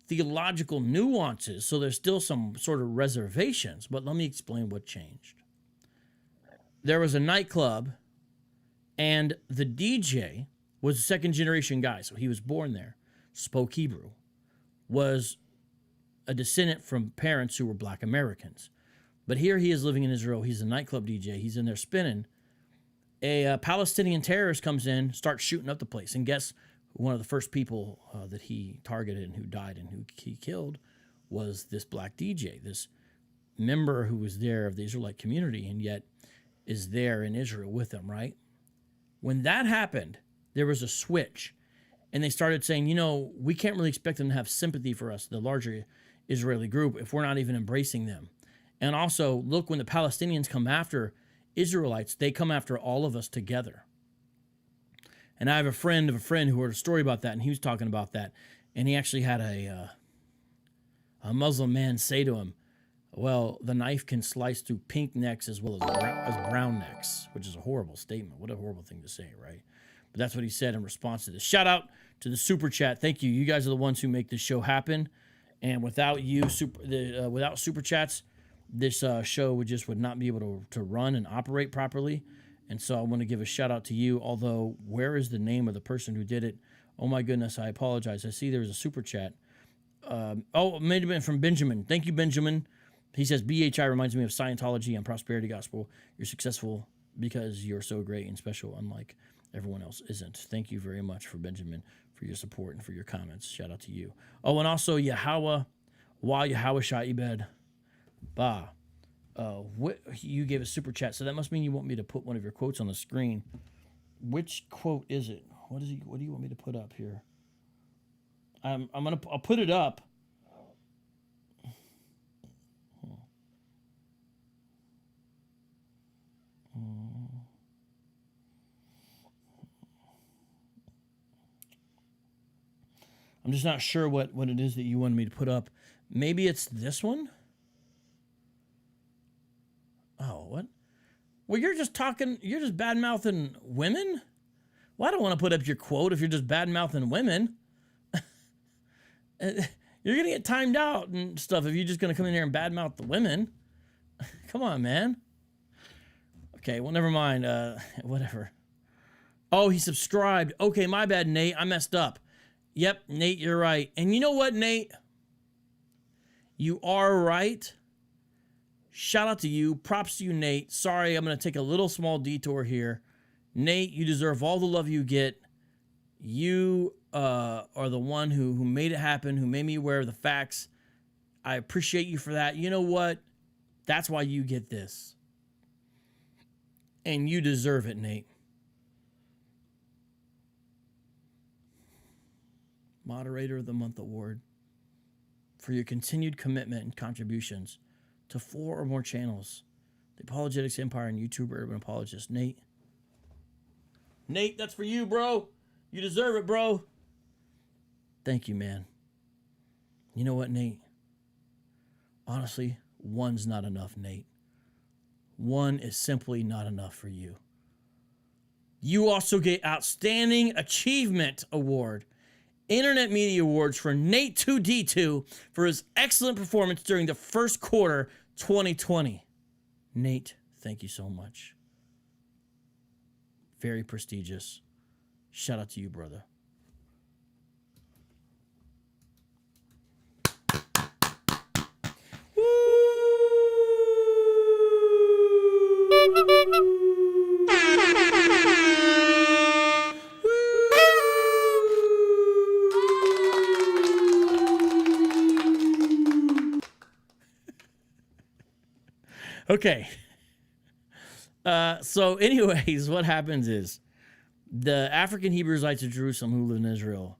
theological nuances, so there's still some sort of reservations. But let me explain what changed. There was a nightclub, and the DJ was a second-generation guy, so he was born there, spoke Hebrew, was a descendant from parents who were black Americans. But here he is living in Israel. He's a nightclub DJ. He's in there spinning. A Palestinian terrorist comes in, starts shooting up the place. And guess one of the first people that he targeted and who died and who he killed was this black DJ, this member who was there of the Israelite community and yet is there in Israel with them, right? When that happened, there was a switch. And they started saying, you know, we can't really expect them to have sympathy for us, the larger Israeli group, if we're not even embracing them. And also, look, when the Palestinians come after Israelites, they come after all of us together. And I have a friend of a friend who heard a story about that, and he was talking about that. And he actually had a Muslim man say to him, well, the knife can slice through pink necks as well as brown necks, which is a horrible statement. What a horrible thing to say, right? But that's what he said in response to this. Shout out to the Super Chat. Thank you. You guys are the ones who make this show happen. And without you, without Super Chats, this show would not be able to run and operate properly. And so I want to give a shout out to you, although where is the name of the person who did it? Oh my goodness, I apologize. I see there was a Super Chat. It may have been from Benjamin. Thank you, Benjamin. He says, BHI reminds me of Scientology and prosperity gospel. You're successful because you're so great and special, unlike everyone else isn't. Thank you very much for Benjamin, for your support and for your comments. Shout out to you. Oh, and also Yahweh, Yahweh Sha'ibed. Bah. You gave a Super Chat, so that must mean you want me to put one of your quotes on the screen. Which quote is it? What do you want me to put up here? I'll put it up. I'm just not sure what it is that you wanted me to put up. Maybe it's this one? Oh, what? Well, you're just bad-mouthing women? Well, I don't want to put up your quote if you're just bad-mouthing women. You're going to get timed out and stuff if you're just going to come in here and bad-mouth the women. Come on, man. Okay, well, never mind. Whatever. Oh, he subscribed. Okay, my bad, Nate. I messed up. Yep, Nate, you're right. And you know what, Nate? You are right. Shout out to you. Props to you, Nate. Sorry, I'm going to take a little small detour here. Nate, you deserve all the love you get. You are the one who made it happen, who made me aware of the facts. I appreciate you for that. You know what? That's why you get this. And you deserve it, Nate. Moderator of the Month Award for your continued commitment and contributions to 4 or more channels. The Apologetics Empire and YouTube Urban Apologist. Nate, that's for you, bro. You deserve it, bro. Thank you, man. You know what, Nate? Honestly, 1's not enough, Nate. 1 is simply not enough for you. You also get Outstanding Achievement Award, Internet Media Awards for Nate 2D2 for his excellent performance during the first quarter 2020. Nate, thank you so much. Very prestigious. Shout out to you, brother. Okay. So anyways, what happens is the African Hebrew Israelites of Jerusalem who live in Israel,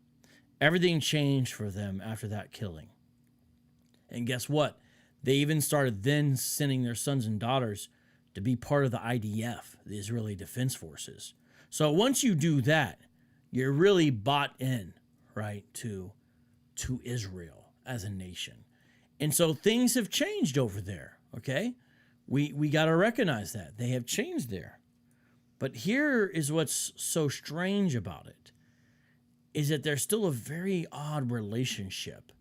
everything changed for them after that killing. And guess what? They even started then sending their sons and daughters to be part of the IDF, the Israeli Defense Forces. So once you do that, you're really bought in, right, to Israel as a nation. And so things have changed over there, okay? We got to recognize that. They have changed there. But here is what's so strange about it, is that there's still a very odd relationship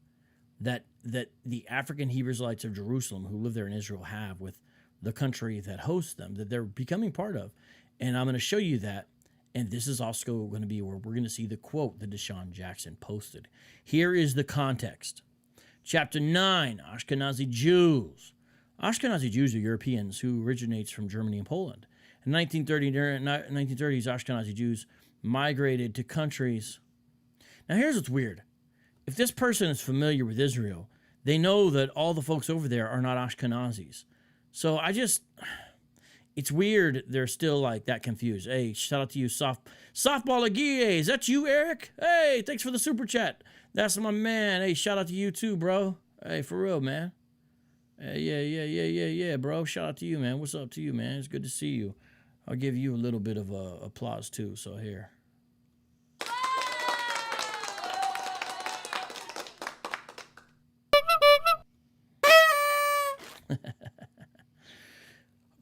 that the African Hebrew Israelites of Jerusalem who live there in Israel have with the country that hosts them, that they're becoming part of. And I'm going to show you that. And this is also going to be where we're going to see the quote that DeSean Jackson posted. Here is the context. Chapter 9, Ashkenazi Jews. Ashkenazi Jews are Europeans who originates from Germany and Poland. In 1930s, Ashkenazi Jews migrated to countries. Now here's what's weird. If this person is familiar with Israel, they know that all the folks over there are not Ashkenazis. So it's weird they're still like that confused. Hey, shout out to you, Softball Aguirre. Is that you, Eric? Hey, thanks for the super chat. That's my man. Hey, shout out to you too, bro. Hey, for real, man. Hey, yeah, bro. Shout out to you, man. What's up to you, man? It's good to see you. I'll give you a little bit of applause too. So here.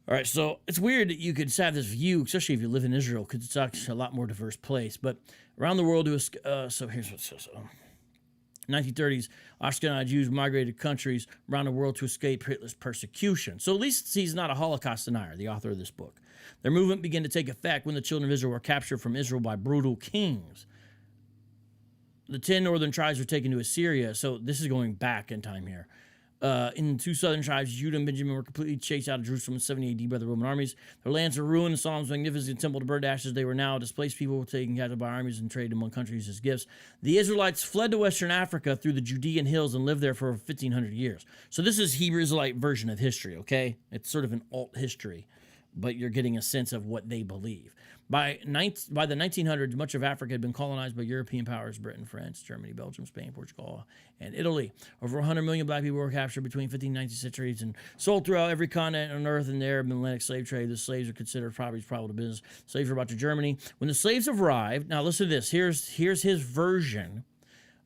All right, so it's weird that you could have this view, especially if you live in Israel, because it's actually a lot more diverse place. But around the world, so here's what it says. 1930s, Ashkenazi Jews migrated countries around the world to escape Hitler's persecution. So at least he's not a Holocaust denier, the author of this book. Their movement began to take effect when the children of Israel were captured from Israel by brutal kings. The 10 northern tribes were taken to Assyria, so this is going back in time here. In 2 southern tribes, Judah and Benjamin, were completely chased out of Jerusalem in 70 AD by the Roman armies. Their lands were ruined, and Solomon's magnificent temple to burned ashes. They were now displaced people taken captive by armies and traded among countries as gifts. The Israelites fled to Western Africa through the Judean hills and lived there for 1,500 years. So this is Hebrew Israelite version of history, okay? It's sort of an alt history, but you're getting a sense of what they believe. By the 1900s, much of Africa had been colonized by European powers, Britain, France, Germany, Belgium, Spain, Portugal, and Italy. Over 100 million black people were captured between 15th and 19th centuries and sold throughout every continent on earth in the Arab and Atlantic slave trade. The slaves are considered property profitable business. Slaves were brought to Germany. When the slaves arrived, now listen to this. Here's his version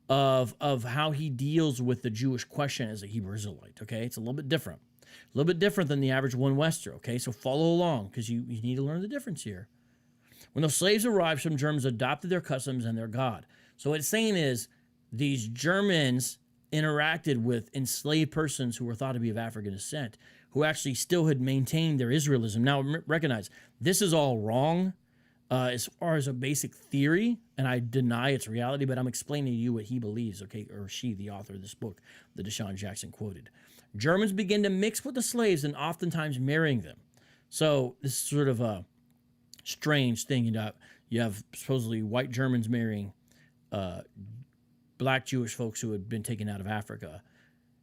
of how he deals with the Jewish question as a Hebrew Israelite, okay? It's a little bit different. A little bit different than the average one Wester, okay? So follow along because you need to learn the difference here. When the slaves arrived, some Germans adopted their customs and their God. So what it's saying is these Germans interacted with enslaved persons who were thought to be of African descent, who actually still had maintained their Israelism. Now, recognize, this is all wrong as far as a basic theory, and I deny its reality, but I'm explaining to you what he believes, okay, or she, the author of this book, that DeSean Jackson quoted. Germans began to mix with the slaves and oftentimes marrying them. So this is sort of a strange thing. You have supposedly white Germans marrying black Jewish folks who had been taken out of Africa.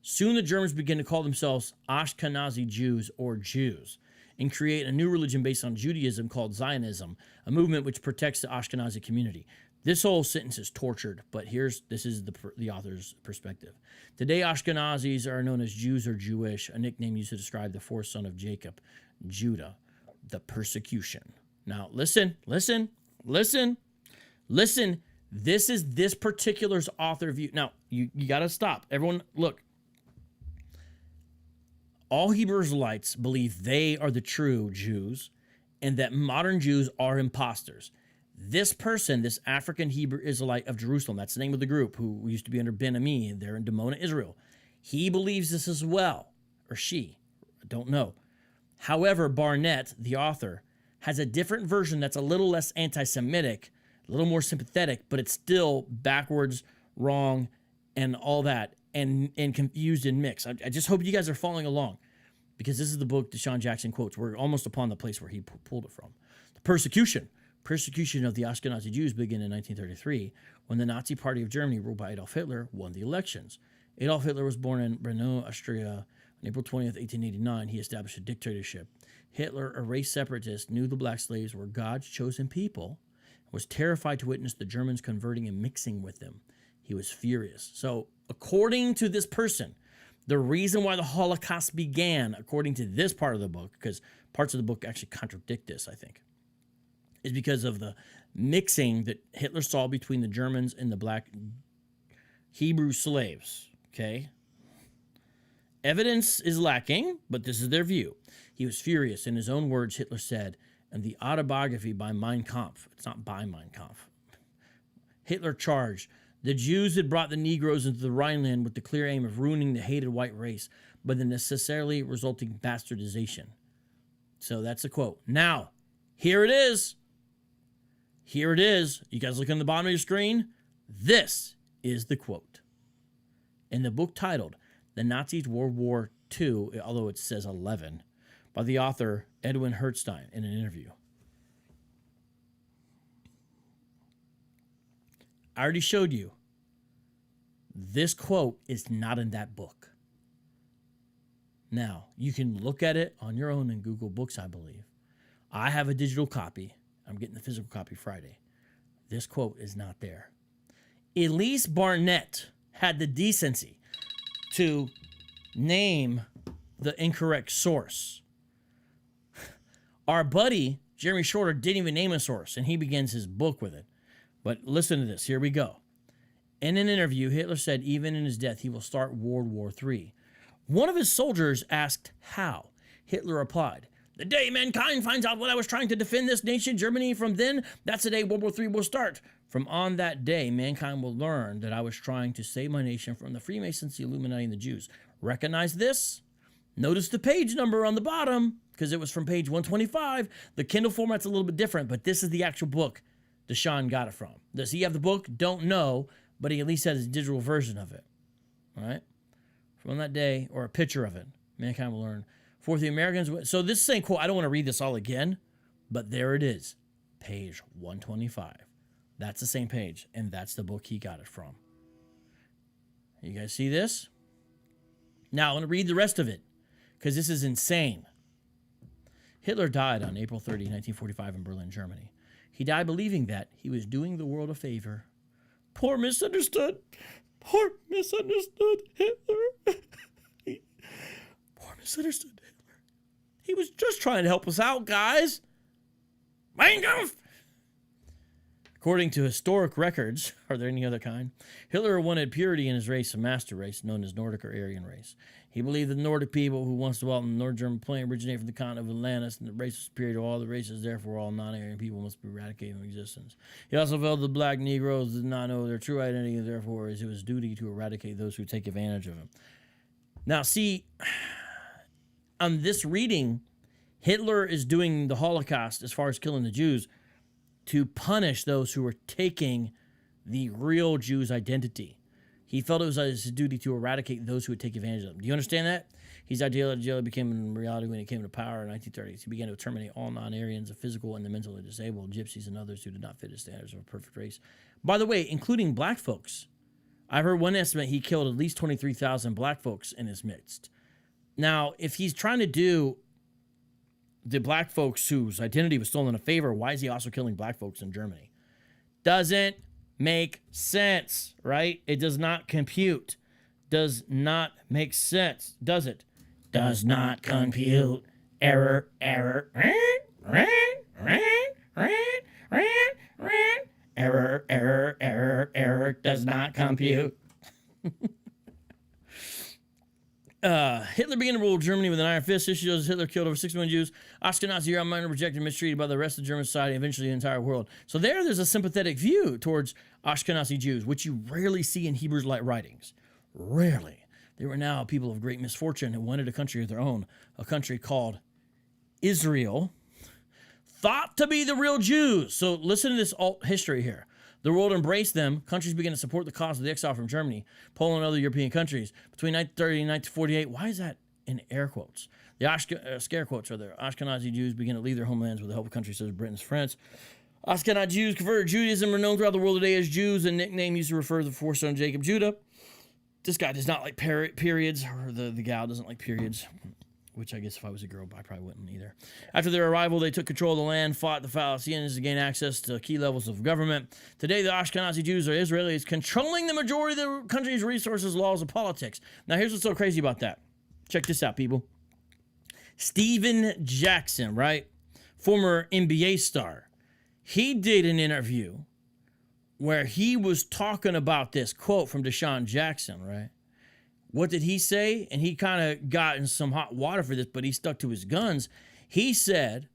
Soon the Germans began to call themselves Ashkenazi Jews or Jews. and create a new religion based on Judaism called Zionism, a movement which protects the Ashkenazi community. This whole sentence is tortured, but this is the author's perspective. Today, Ashkenazis are known as Jews or Jewish, a nickname used to describe the fourth son of Jacob, Judah, the persecution. Now, listen. This is this particular author view. Now, you got to stop. Everyone, look. All Hebrew Israelites believe they are the true Jews and that modern Jews are imposters. This person, this African Hebrew Israelite of Jerusalem, that's the name of the group, who used to be under Ben Ami, and they're in Dimona, Israel. He believes this as well, or she, I don't know. However, Barnett, the author, has a different version that's a little less anti-Semitic, a little more sympathetic, but it's still backwards, wrong, and all that, and confused and mixed. I just hope you guys are following along, because this is the book DeSean Jackson quotes. We're almost upon the place where he pulled it from. The persecution of the Ashkenazi Jews began in 1933 when the Nazi Party of Germany, ruled by Adolf Hitler, won the elections. Adolf Hitler was born in Brno, Austria on April 20th, 1889. He established a dictatorship. Hitler, a race separatist, knew the black slaves were God's chosen people, and was terrified to witness the Germans converting and mixing with them. He was furious. So, according to this person, the reason why the Holocaust began, according to this part of the book, because parts of the book actually contradict this, I think, is because of the mixing that Hitler saw between the Germans and the black Hebrew slaves, okay? Evidence is lacking, but this is their view. He was furious. In his own words, Hitler said, in the autobiography by Mein Kampf, it's not by Mein Kampf, Hitler charged, the Jews had brought the Negroes into the Rhineland with the clear aim of ruining the hated white race by the necessarily resulting bastardization. So that's a quote. Now, here it is. Here it is. You guys look on the bottom of your screen. This is the quote. In the book titled The Nazis World War II, although it says 11, by the author Edwin Hertzstein in an interview. I already showed you. This quote is not in that book. Now, you can look at it on your own in Google Books, I believe. I have a digital copy. I'm getting the physical copy Friday. This quote is not there. Elise Barnett had the decency to name the incorrect source. Our buddy, Jeremy Shorter, didn't even name a source, and he begins his book with it. But listen to this. Here we go. In an interview, Hitler said even in his death, he will start World War III. One of his soldiers asked how. Hitler replied, the day mankind finds out what I was trying to defend this nation, Germany, from then, that's the day World War III will start. From on that day, mankind will learn that I was trying to save my nation from the Freemasons, the Illuminati, and the Jews. Recognize this? Notice the page number on the bottom, because it was from page 125. The Kindle format's a little bit different, but this is the actual book DeSean got it from. Does he have the book? Don't know, but he at least has a digital version of it. All right? From that day, or a picture of it, mankind will learn. For the Americans, so this same quote, I don't want to read this all again, but there it is, page 125. That's the same page, and that's the book he got it from. You guys see this? Now, I want to read the rest of it, because this is insane. Hitler died on April 30, 1945 in Berlin, Germany. He died believing that he was doing the world a favor. Poor misunderstood Hitler. Poor misunderstood Hitler. He was just trying to help us out, guys. Mein Kampf! According to historic records, are there any other kind? Hitler wanted purity in his race, a master race known as Nordic or Aryan race. He believed that the Nordic people who once dwelt in the North German plain originated from the continent of Atlantis, and the race was superior to all the races, therefore all non-Aryan people must be eradicated from existence. He also felt the black Negroes did not know their true identity, and therefore it was his duty to eradicate those who take advantage of him. Now, see, on this reading, Hitler is doing the Holocaust, as far as killing the Jews, to punish those who were taking the real Jews' identity. He felt it was his duty to eradicate those who would take advantage of them. Do you understand that? His ideology became in reality when he came to power in the 1930s. He began to terminate all non-Aryans, the physical and the mentally disabled, gypsies, and others who did not fit his standards of a perfect race. By the way, including black folks. I've heard one estimate he killed at least 23,000 black folks in his midst. Now, if he's trying to do the black folks whose identity was stolen in a favor, why is he also killing black folks in Germany? Doesn't make sense, right? It does not compute. Does not make sense, does it? Does not compute. Error, error. Error, error, error, error. Does not compute. Hitler began to rule Germany with an iron fist. History shows Hitler killed over 6 million Jews. Ashkenazi are minor, rejected, and mistreated by the rest of German society, and eventually the entire world. So there's a sympathetic view towards Ashkenazi Jews, which you rarely see in Hebrews-like writings. Rarely. They were now people of great misfortune who wanted a country of their own, a country called Israel, thought to be the real Jews. So listen to this alt history here. The world embraced them. Countries began to support the cause of the exile from Germany, Poland, and other European countries. Between 1930 and 1948, why is that in air quotes? The scare quotes are there. Ashkenazi Jews began to leave their homelands with the help of countries such as Britain and France. Ashkenazi Jews converted to Judaism, are known throughout the world today as Jews, a nickname used to refer to the fourth son of Jacob, Judah. This guy does not like periods, or the gal doesn't like periods, which I guess if I was a girl, I probably wouldn't either. After their arrival, they took control of the land, fought the Palestinians to gain access to key levels of government. Today, the Ashkenazi Jews are Israelis controlling the majority of the country's resources, laws, and politics. Now, here's what's so crazy about that. Check this out, people. DeSean Jackson, right? Former NBA star. He did an interview where he was talking about this quote from DeSean Jackson, right? What did he say? And he kind of got in some hot water for this, but he stuck to his guns. He said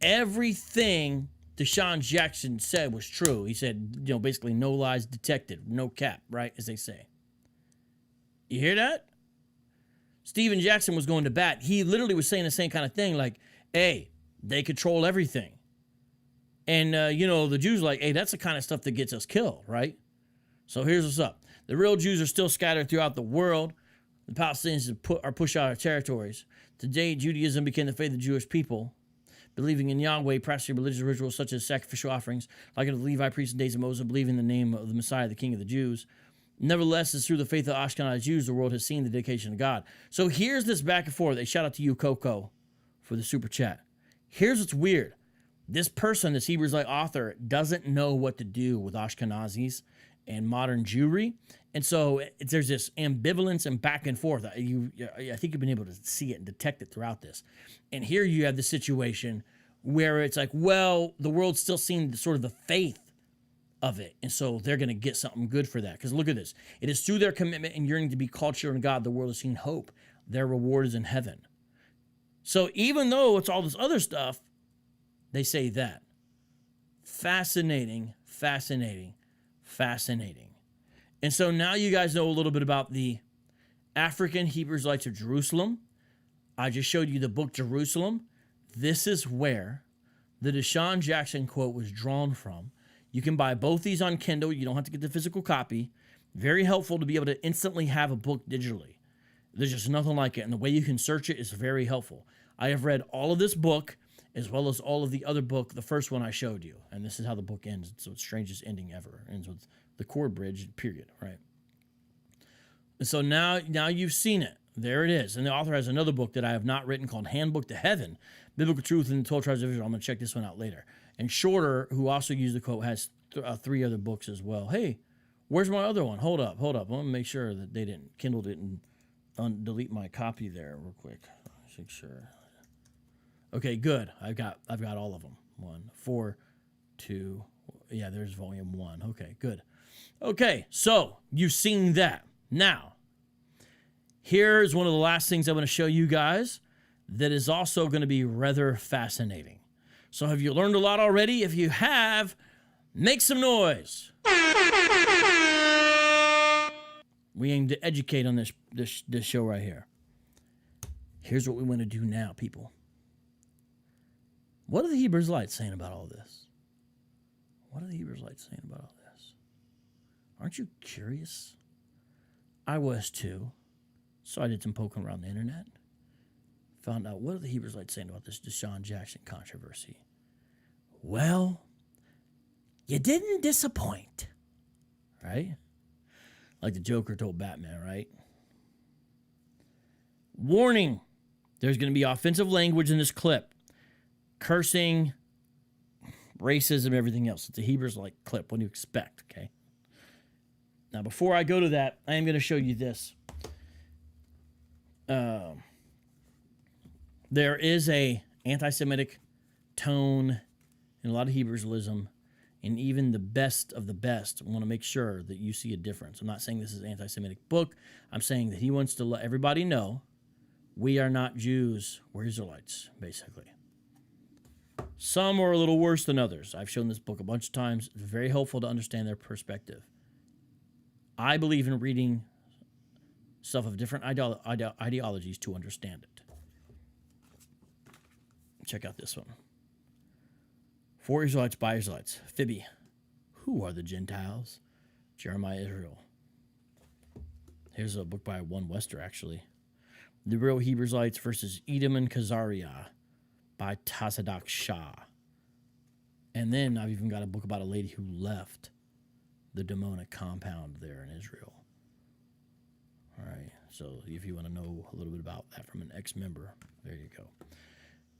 everything DeSean Jackson said was true. He said, basically no lies detected, no cap, right, as they say. You hear that? Steven Jackson was going to bat. He literally was saying the same kind of thing, like, hey, they control everything. And, the Jews like, hey, that's the kind of stuff that gets us killed, right? So here's what's up. The real Jews are still scattered throughout the world. The Palestinians are pushed out of territories. Today, Judaism became the faith of the Jewish people, believing in Yahweh, practicing religious rituals such as sacrificial offerings, like the Levi priests in days of Moses, believing in the name of the Messiah, the King of the Jews. Nevertheless, it's through the faith of Ashkenazi Jews the world has seen the dedication of God. So here's this back and forth. They shout out to you, Coco, for the super chat. Here's what's weird. This person, this Hebrews-like author, doesn't know what to do with Ashkenazis and modern Jewry. And so there's this ambivalence and back and forth. I think you've been able to see it and detect it throughout this. And here you have the situation where it's like, well, the world's still seeing sort of the faith of it. And so they're going to get something good for that. Because look at this. It is through their commitment and yearning to be called children of God, the world has seen hope. Their reward is in heaven. So even though it's all this other stuff, they say that. Fascinating, fascinating, fascinating. And so now you guys know a little bit about the African Hebrews-Lights of Jerusalem. I just showed you the book Jerusalem. This is where the DeSean Jackson quote was drawn from. You can buy both these on Kindle. You don't have to get the physical copy. Very helpful to be able to instantly have a book digitally. There's just nothing like it. And the way you can search it is very helpful. I have read all of this book, as well as all of the other book, the first one I showed you. And this is how the book ends. So it's strangest ending ever. It ends with the chord bridge, period, right? And so now you've seen it. There it is. And the author has another book that I have not written called Handbook to Heaven, Biblical Truth in the 12 Tribes of Israel. I'm going to check this one out later. And Shorter, who also used the quote, has 3 other books as well. Hey, where's my other one? Hold up. I want to make sure that Kindle didn't delete my copy there real quick. Make sure. Okay, good. I've got all of them. 1, 4, 2. Yeah, there's volume 1. Okay, good. Okay, so you've seen that. Now, here's one of the last things I want to show you guys that is also going to be rather fascinating. So have you learned a lot already? If you have, make some noise. We aim to educate on this show right here. Here's what we want to do now, people. What are the Hebrews-Lights saying about all this? What are the Hebrews-Lights saying about all this? Aren't you curious? I was too. So I did some poking around the internet. Found out, what are the Hebrews-Lights saying about this DeSean Jackson controversy? Well, you didn't disappoint, right? Like the Joker told Batman, right? Warning, there's going to be offensive language in this clip. cursing, racism, everything else. It's a Hebrews-like clip. What do you expect, okay? Now, before I go to that, I am going to show you this. There is a anti-Semitic tone in a lot of Hebraism, and even the best of the best want to make sure that you see a difference. I'm not saying this is an anti-Semitic book. I'm saying that he wants to let everybody know we are not Jews, we're Israelites, basically. Some are a little worse than others. I've shown this book a bunch of times. It's very helpful to understand their perspective. I believe in reading stuff of different ideologies to understand it. Check out this one. For Israelites, by Israelites. Phoebe. Who are the Gentiles? Jeremiah, Israel. Here's a book by one Wester, actually. The Real Hebraislites versus Edom and Khazariah by Tzadok Shah. And then I've even got a book about a lady who left the demonic compound there in Israel. All right, so if you want to know a little bit about that from an ex-member, there you go.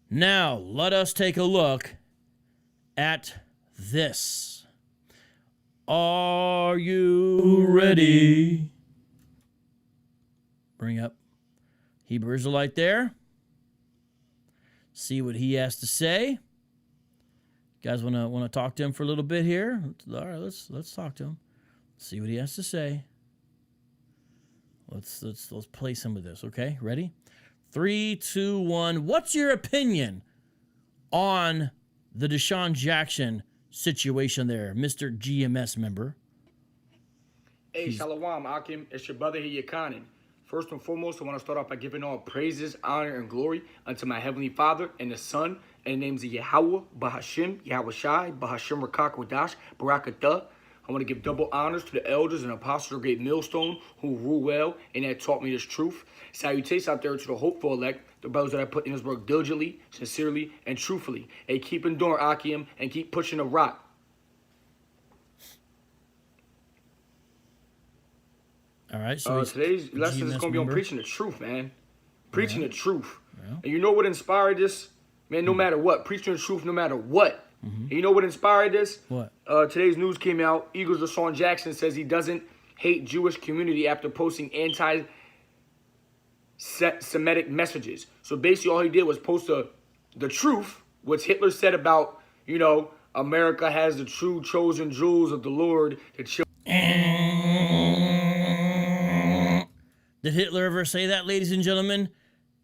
Now, let us take a look at this. Are you ready? Bring up Hebrew Israelite there. See what he has to say. You guys want to talk to him for a little bit here? All right, let's talk to him. See what he has to say. Let's play some of this, okay? Ready? 3, 2, 1. What's your opinion on the DeSean Jackson situation there, Mr. GMS member? Hey, Shalom, Akim. It's your brother here, Yakanin. First and foremost, I want to start off by giving all praises, honor, and glory unto my Heavenly Father and the Son, and the names of Yahweh, Bahashim, Yahweh Shai, Bahashim Rakak Wadash, Barakatah. I want to give double honors to the elders and apostles of Great Millstone who rule well and that taught me this truth. Salutations out there to the hopeful elect, the brothers that I put in this work diligently, sincerely, and truthfully. Hey, keep enduring, Akim, and keep pushing the rock. All right, so today's lesson is going to be on preaching the truth, man. Preaching the truth. Yeah. And you know what inspired this? Man, no matter what. Preaching the truth no matter what. And you know what inspired this? What? Today's news came out. Eagles DeSean Jackson says he doesn't hate Jewish community after posting anti-Semitic messages. So basically all he did was post the truth, what Hitler said about, you know, America has the true chosen jewels of the Lord. Did Hitler ever say that, ladies and gentlemen?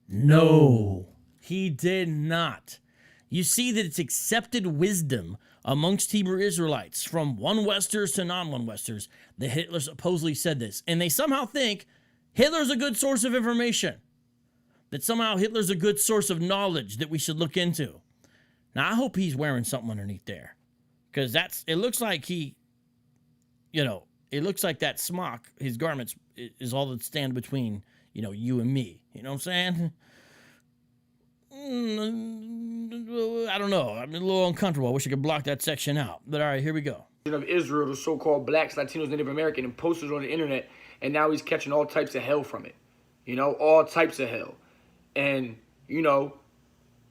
No, he did not. You see that it's accepted wisdom amongst Hebrew Israelites, from one-Westers to non-one-Westers, that Hitler supposedly said this. And they somehow think Hitler's a good source of information, that somehow Hitler's a good source of knowledge that we should look into. Now, I hope he's wearing something underneath there, because it looks like he, you know, it looks like that smock, his garments, is all that stand between, you know, you and me. You know what I'm saying? I don't know. I'm a little uncomfortable. I wish I could block that section out. But all right, here we go. Of Israel, the so-called blacks, Latinos, Native American, and posters on the internet, and now he's catching all types of hell from it. You know, all types of hell. And, you know,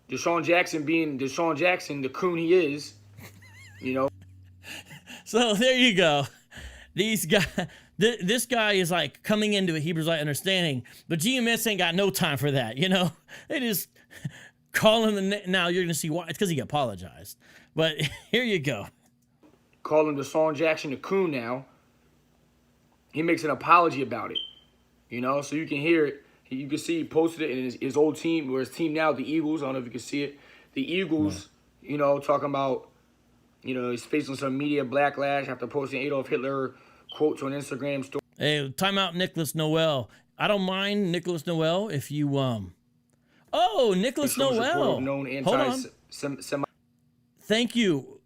DeSean Jackson being DeSean Jackson, the coon he is, you know. So there you go. These guys, this guy is like coming into a Hebrew Israelite understanding, but GMS ain't got no time for that, you know. They just call him now you're gonna see why. It's because he apologized. But here you go. Call him DeSean Jackson the coon now. He makes an apology about it, you know, so you can hear it. You can see he posted it in his old team, or his team now, the Eagles. I don't know if you can see it. The Eagles, you know, talking about, you know, he's facing some media backlash after posting Adolf Hitler quotes on Instagram story. Hey, time out, Nicholas Noel. I don't mind Nicholas Noel if you Nicholas Noel. Hold on. Thank you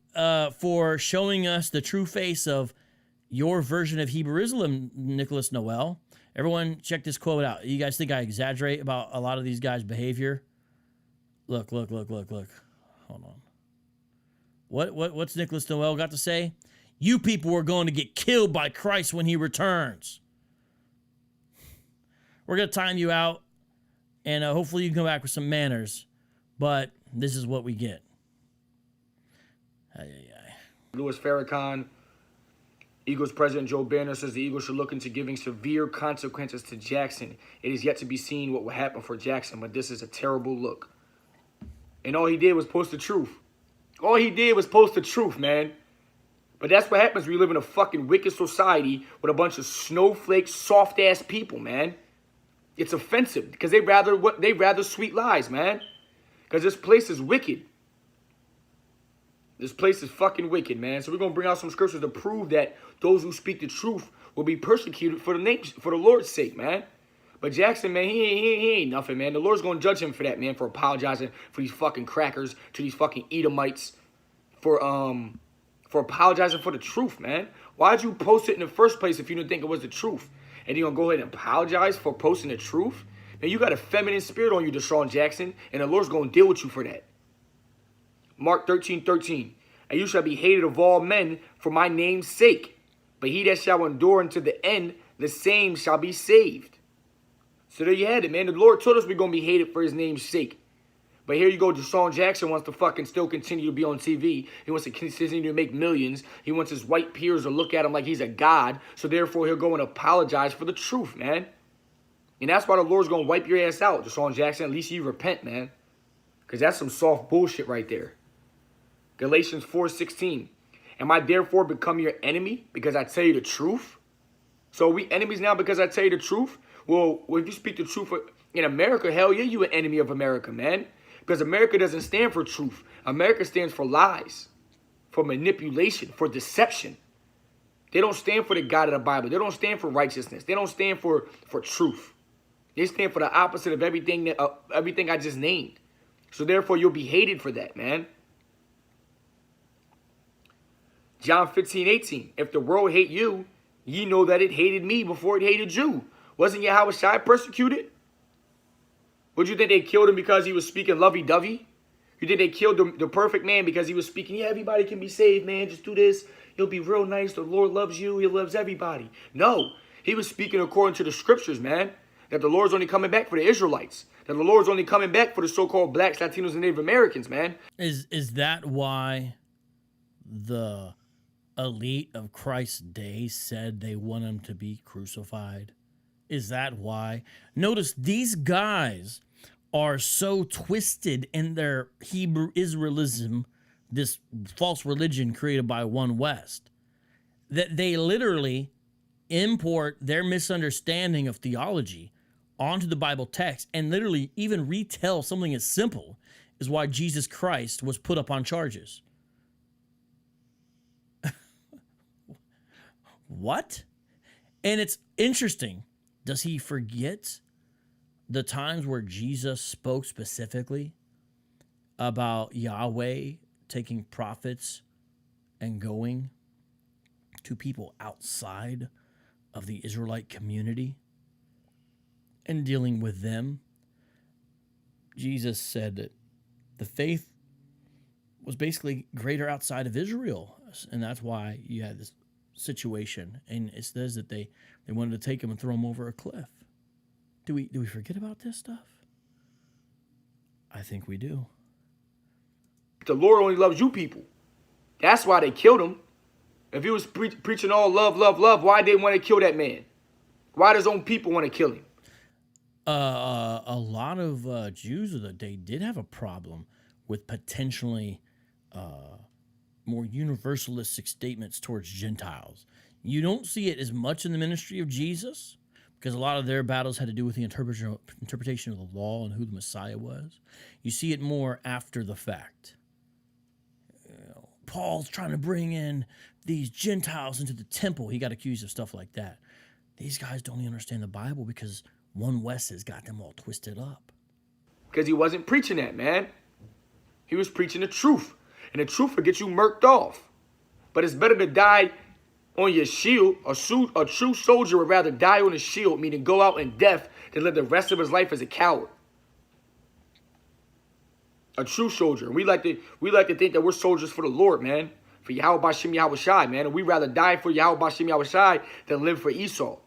for showing us the true face of your version of Hebrew Islam, Nicholas Noel. Everyone, check this quote out. You guys think I exaggerate about a lot of these guys' behavior? Look. Hold on. What's Nicholas Noel got to say? You people are going to get killed by Christ when he returns. We're going to time you out, and hopefully you can come back with some manners, but this is what we get. Louis Farrakhan, Eagles president Joe Banner says the Eagles should look into giving severe consequences to Jackson. It is yet to be seen what will happen for Jackson, but this is a terrible look. And all he did was post the truth. All he did was post the truth, man. But that's what happens when you live in a fucking wicked society with a bunch of snowflake, soft-ass people, man. It's offensive because they rather sweet lies, man. Because this place is wicked. This place is fucking wicked, man. So we're going to bring out some scriptures to prove that those who speak the truth will be persecuted for the Lord's sake, man. But Jackson, man, he ain't nothing, man. The Lord's going to judge him for that, man, for apologizing for these fucking crackers, to these fucking Edomites, for apologizing for the truth, man. Why'd you post it in the first place if you didn't think it was the truth? And you're going to go ahead and apologize for posting the truth? Man, you got a feminine spirit on you, DeSean Jackson, and the Lord's going to deal with you for that. Mark 13:13. And you shall be hated of all men for my name's sake. But he that shall endure unto the end, the same shall be saved. So there you had it, man. The Lord told us we're going to be hated for his name's sake. But here you go, DeSean Jackson wants to fucking still continue to be on TV. He wants to continue to make millions. He wants his white peers to look at him like he's a god. So therefore, he'll go and apologize for the truth, man. And that's why the Lord's going to wipe your ass out, DeSean Jackson. At least you repent, man. Because that's some soft bullshit right there. Galatians 4:16. Am I therefore become your enemy because I tell you the truth? So are we enemies now because I tell you the truth? Well, if you speak the truth in America, hell yeah, you an enemy of America, man. Because America doesn't stand for truth. America stands for lies, for manipulation, for deception. They don't stand for the God of the Bible. They don't stand for righteousness. They don't stand for truth. They stand for the opposite of everything I just named. So therefore, you'll be hated for that, man. John 15:18. If the world hate you, ye know that it hated me before it hated you. Wasn't Yahweh persecuted? Would you think they killed him because he was speaking lovey-dovey? You think they killed the perfect man because he was speaking, yeah, everybody can be saved, man. Just do this. You'll be real nice. The Lord loves you. He loves everybody. No, he was speaking according to the scriptures, man. That the Lord's only coming back for the Israelites. That the Lord's only coming back for the so-called blacks, Latinos, and Native Americans, man. Is that why the elite of Christ's day said they want him to be crucified? Is that why? Notice these guys are so twisted in their Hebrew Israelism, this false religion created by One West, that they literally import their misunderstanding of theology onto the Bible text and literally even retell something as simple as why Jesus Christ was put up on charges. What? And it's interesting. Does he forget the times where Jesus spoke specifically about Yahweh taking prophets and going to people outside of the Israelite community and dealing with them? Jesus said that the faith was basically greater outside of Israel, and that's why you had this situation. And it says that they wanted to take him and throw him over a cliff. Do we forget about this stuff? I think we do. The Lord only loves you people. That's why they killed him. If he was preaching all love, love, love, why did they want to kill that man? Why does his own people want to kill him? A lot of Jews of the day did have a problem with potentially more universalistic statements towards Gentiles. You don't see it as much in the ministry of Jesus because a lot of their battles had to do with the interpretation of the law and who the Messiah was. You see it more after the fact. Paul's trying to bring in these Gentiles into the temple. He got accused of stuff like that. These guys don't even understand the Bible because One West has got them all twisted up. Because he wasn't preaching that, man. He was preaching the truth. And the truth will get you murked off. But it's better to die on your shield. A true soldier would rather die on his shield, meaning go out in death, than live the rest of his life as a coward. A true soldier. We like to think that we're soldiers for the Lord, man. For Yahweh Bashem Yahweh Shai, man. And we'd rather die for Yahweh Bashem Yahweh Shai than live for Esau.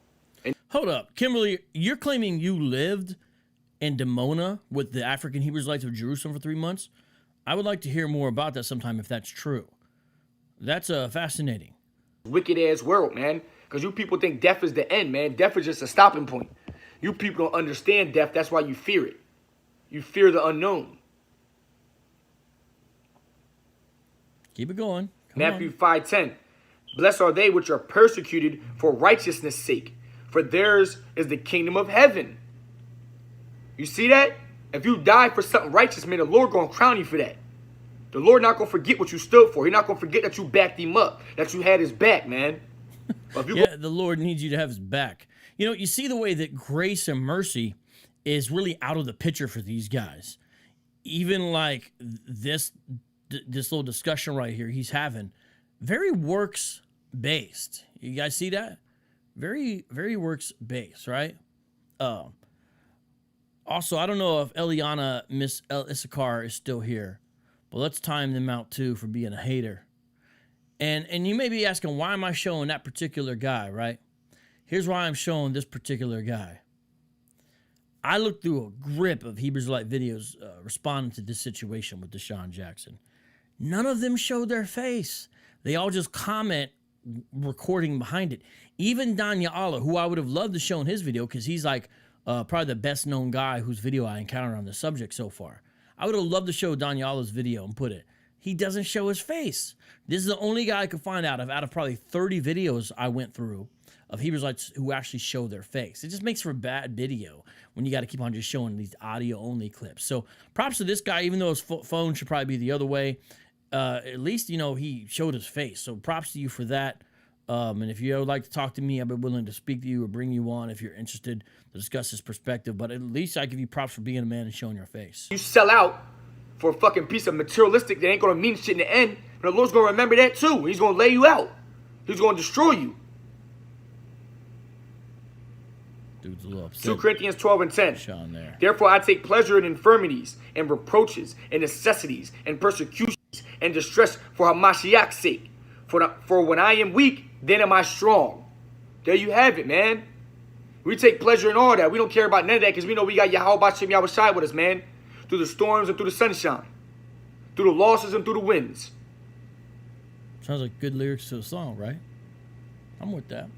Hold up. Kimberly, you're claiming you lived in Dimona with the African Hebrews of Jerusalem for 3 months? I would like to hear more about that sometime if that's true. That's fascinating. Wicked ass world, man. Because you people think death is the end, man. Death is just a stopping point. You people don't understand death. That's why you fear it. You fear the unknown. Keep it going. Matthew 5:10. Blessed are they which are persecuted for righteousness' sake, for theirs is the kingdom of heaven. You see that? If you die for something righteous, man, the Lord gonna crown you for that. The Lord not gonna forget what you stood for. He's not gonna forget that you backed him up, that you had his back, man. Yeah, the Lord needs you to have his back. You know, you see the way that grace and mercy is really out of the picture for these guys. Even like this little discussion right here he's having, very works based. You guys see that? Very, very works based, right? Also, I don't know if Eliana, Miss El Issachar is still here, but let's time them out too for being a hater. And you may be asking, why am I showing that particular guy, right? Here's why I'm showing this particular guy. I looked through a grip of Israelite videos responding to this situation with DeSean Jackson. None of them showed their face. They all just comment recording behind it. Even Danya Allah, who I would have loved to show in his video because he's like probably the best known guy whose video I encountered on the subject so far. I would have loved to show Danya Allah's video and put it. He doesn't show his face. This is the only guy I could find out of probably 30 videos I went through of Israelites who actually show their face. It just makes for a bad video when you got to keep on just showing these audio-only clips. So props to this guy, even though his phone should probably be the other way. At least, you know, he showed his face. So props to you for that. And if you would like to talk to me, I'll be willing to speak to you or bring you on if you're interested to discuss this perspective. But at least I give you props for being a man and showing your face. You sell out for a fucking piece of materialistic that ain't going to mean shit in the end. And the Lord's going to remember that too. He's going to lay you out. He's going to destroy you. Dude's a little upset. 2 Corinthians 12:10. Sean there. Therefore I take pleasure in infirmities and reproaches and necessities and persecutions and distress for Hamashiach's sake. For when I am weak, then am I strong. There you have it, man. We take pleasure in all that. We don't care about none of that because we know we got Yahweh Bashem Yahushai with us, man. Through the storms and through the sunshine. Through the losses and through the winds. Sounds like good lyrics to a song, right? I'm with that.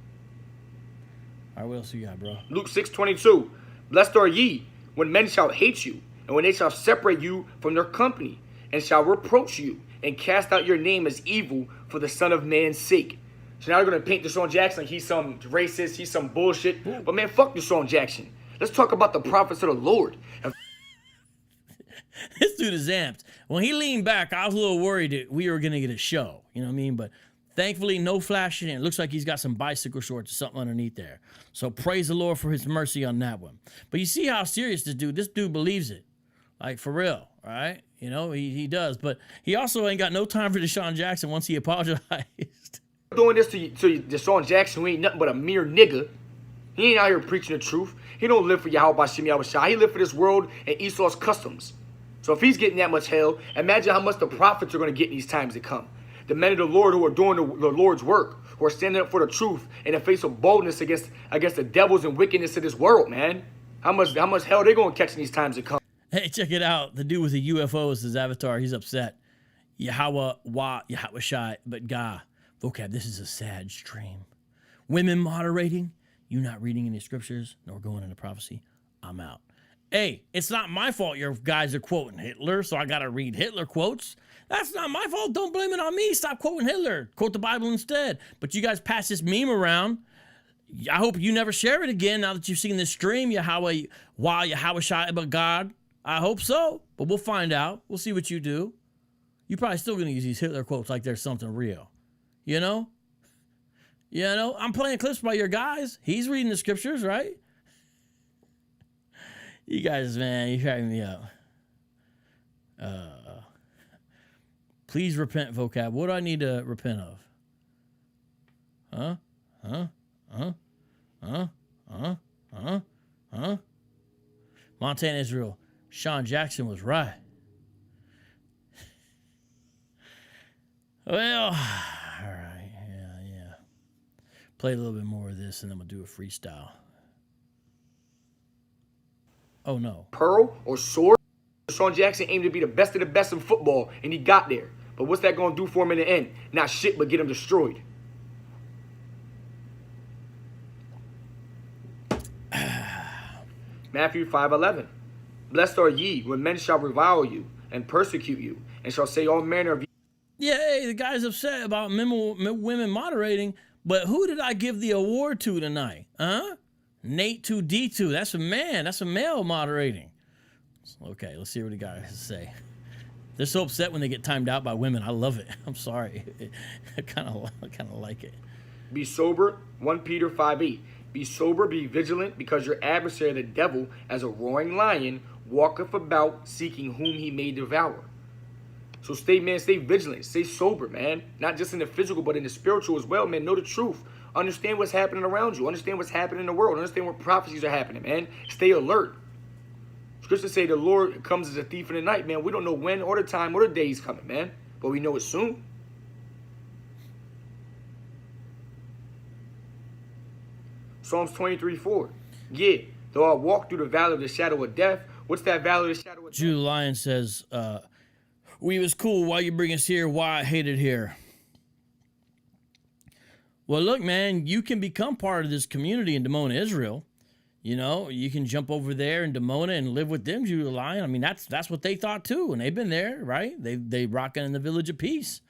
All right, what else you got, bro? Luke 6:22. Blessed are ye when men shall hate you, and when they shall separate you from their company, and shall reproach you, and cast out your name as evil for the Son of Man's sake. So now they're going to paint DeSean Jackson like he's some racist, he's some bullshit. But man, fuck DeSean Jackson. Let's talk about the prophets of the Lord. This dude is amped. When he leaned back, I was a little worried that we were going to get a show. You know what I mean? But thankfully, no flashing. It looks like he's got some bicycle shorts or something underneath there. So praise the Lord for his mercy on that one. But you see how serious this dude believes it. Like, for real, all right? You know, he does. But he also ain't got no time for DeSean Jackson once he apologized. Doing this to DeSean Jackson, who ain't nothing but a mere nigga. He ain't out here preaching the truth. He don't live for Yahweh Bashem Yahushai. He live for this world and Esau's customs. So if he's getting that much hell, imagine how much the prophets are going to get in these times to come. The men of the Lord who are doing the Lord's work, who are standing up for the truth in the face of boldness against the devils and wickedness of this world, man. How much hell they going to catch in these times to come? Hey, check it out. The dude with the UFO is his avatar. He's upset. Yahweh, Yahweh Shai, but God. Vocab, this is a sad stream. Women moderating, you not reading any scriptures, nor going into prophecy. I'm out. Hey, it's not my fault your guys are quoting Hitler, so I got to read Hitler quotes. That's not my fault. Don't blame it on me. Stop quoting Hitler. Quote the Bible instead. But you guys pass this meme around. I hope you never share it again now that you've seen this stream. Yahweh, Yahweh Shai, but God. I hope so, but we'll find out. We'll see what you do. You're probably still going to use these Hitler quotes like there's something real. You know? I'm playing clips by your guys. He's reading the scriptures, right? You guys, man, you're cracking me up. Please repent, vocab. What do I need to repent of? Montana, Israel. DeSean Jackson was right. Well, all right. Yeah. Play a little bit more of this, and then we'll do a freestyle. Oh, no. Pearl or sword? DeSean Jackson aimed to be the best of the best in football, and he got there. But what's that going to do for him in the end? Not shit, but get him destroyed. Matthew 5:11. Blessed are ye when men shall revile you and persecute you, and shall say all manner of... Yeah, hey, the guy's upset about women moderating, but who did I give the award to tonight? Huh? Nate 2D2. That's a man. That's a male moderating. Okay, let's see what the guy has to say. They're so upset when they get timed out by women. I love it. I'm sorry. I kind of like it. Be sober. 1 Peter 5:8. Be sober, be vigilant, because your adversary, the devil, as a roaring lion, walketh about seeking whom he may devour. So stay vigilant, stay sober, man. Not just in the physical, but in the spiritual as well, man. Know the truth. Understand what's happening around you. Understand what's happening in the world. Understand what prophecies are happening, man. Stay alert. Scriptures say the Lord comes as a thief in the night, man. We don't know when or the time or the day he's coming, man. But we know it soon. Psalms 23:4. Yeah, though I walk through the valley of the shadow of death. What's that valley of the shadow of death? Jude Lyon says, we was cool. Why you bring us here? Why I hate it here? Well, look, man, you can become part of this community in Dimona, Israel. You know, you can jump over there in Dimona and live with them, Jude Lyon. I mean, that's what they thought too, and they've been there, right? They rocking in the Village of Peace.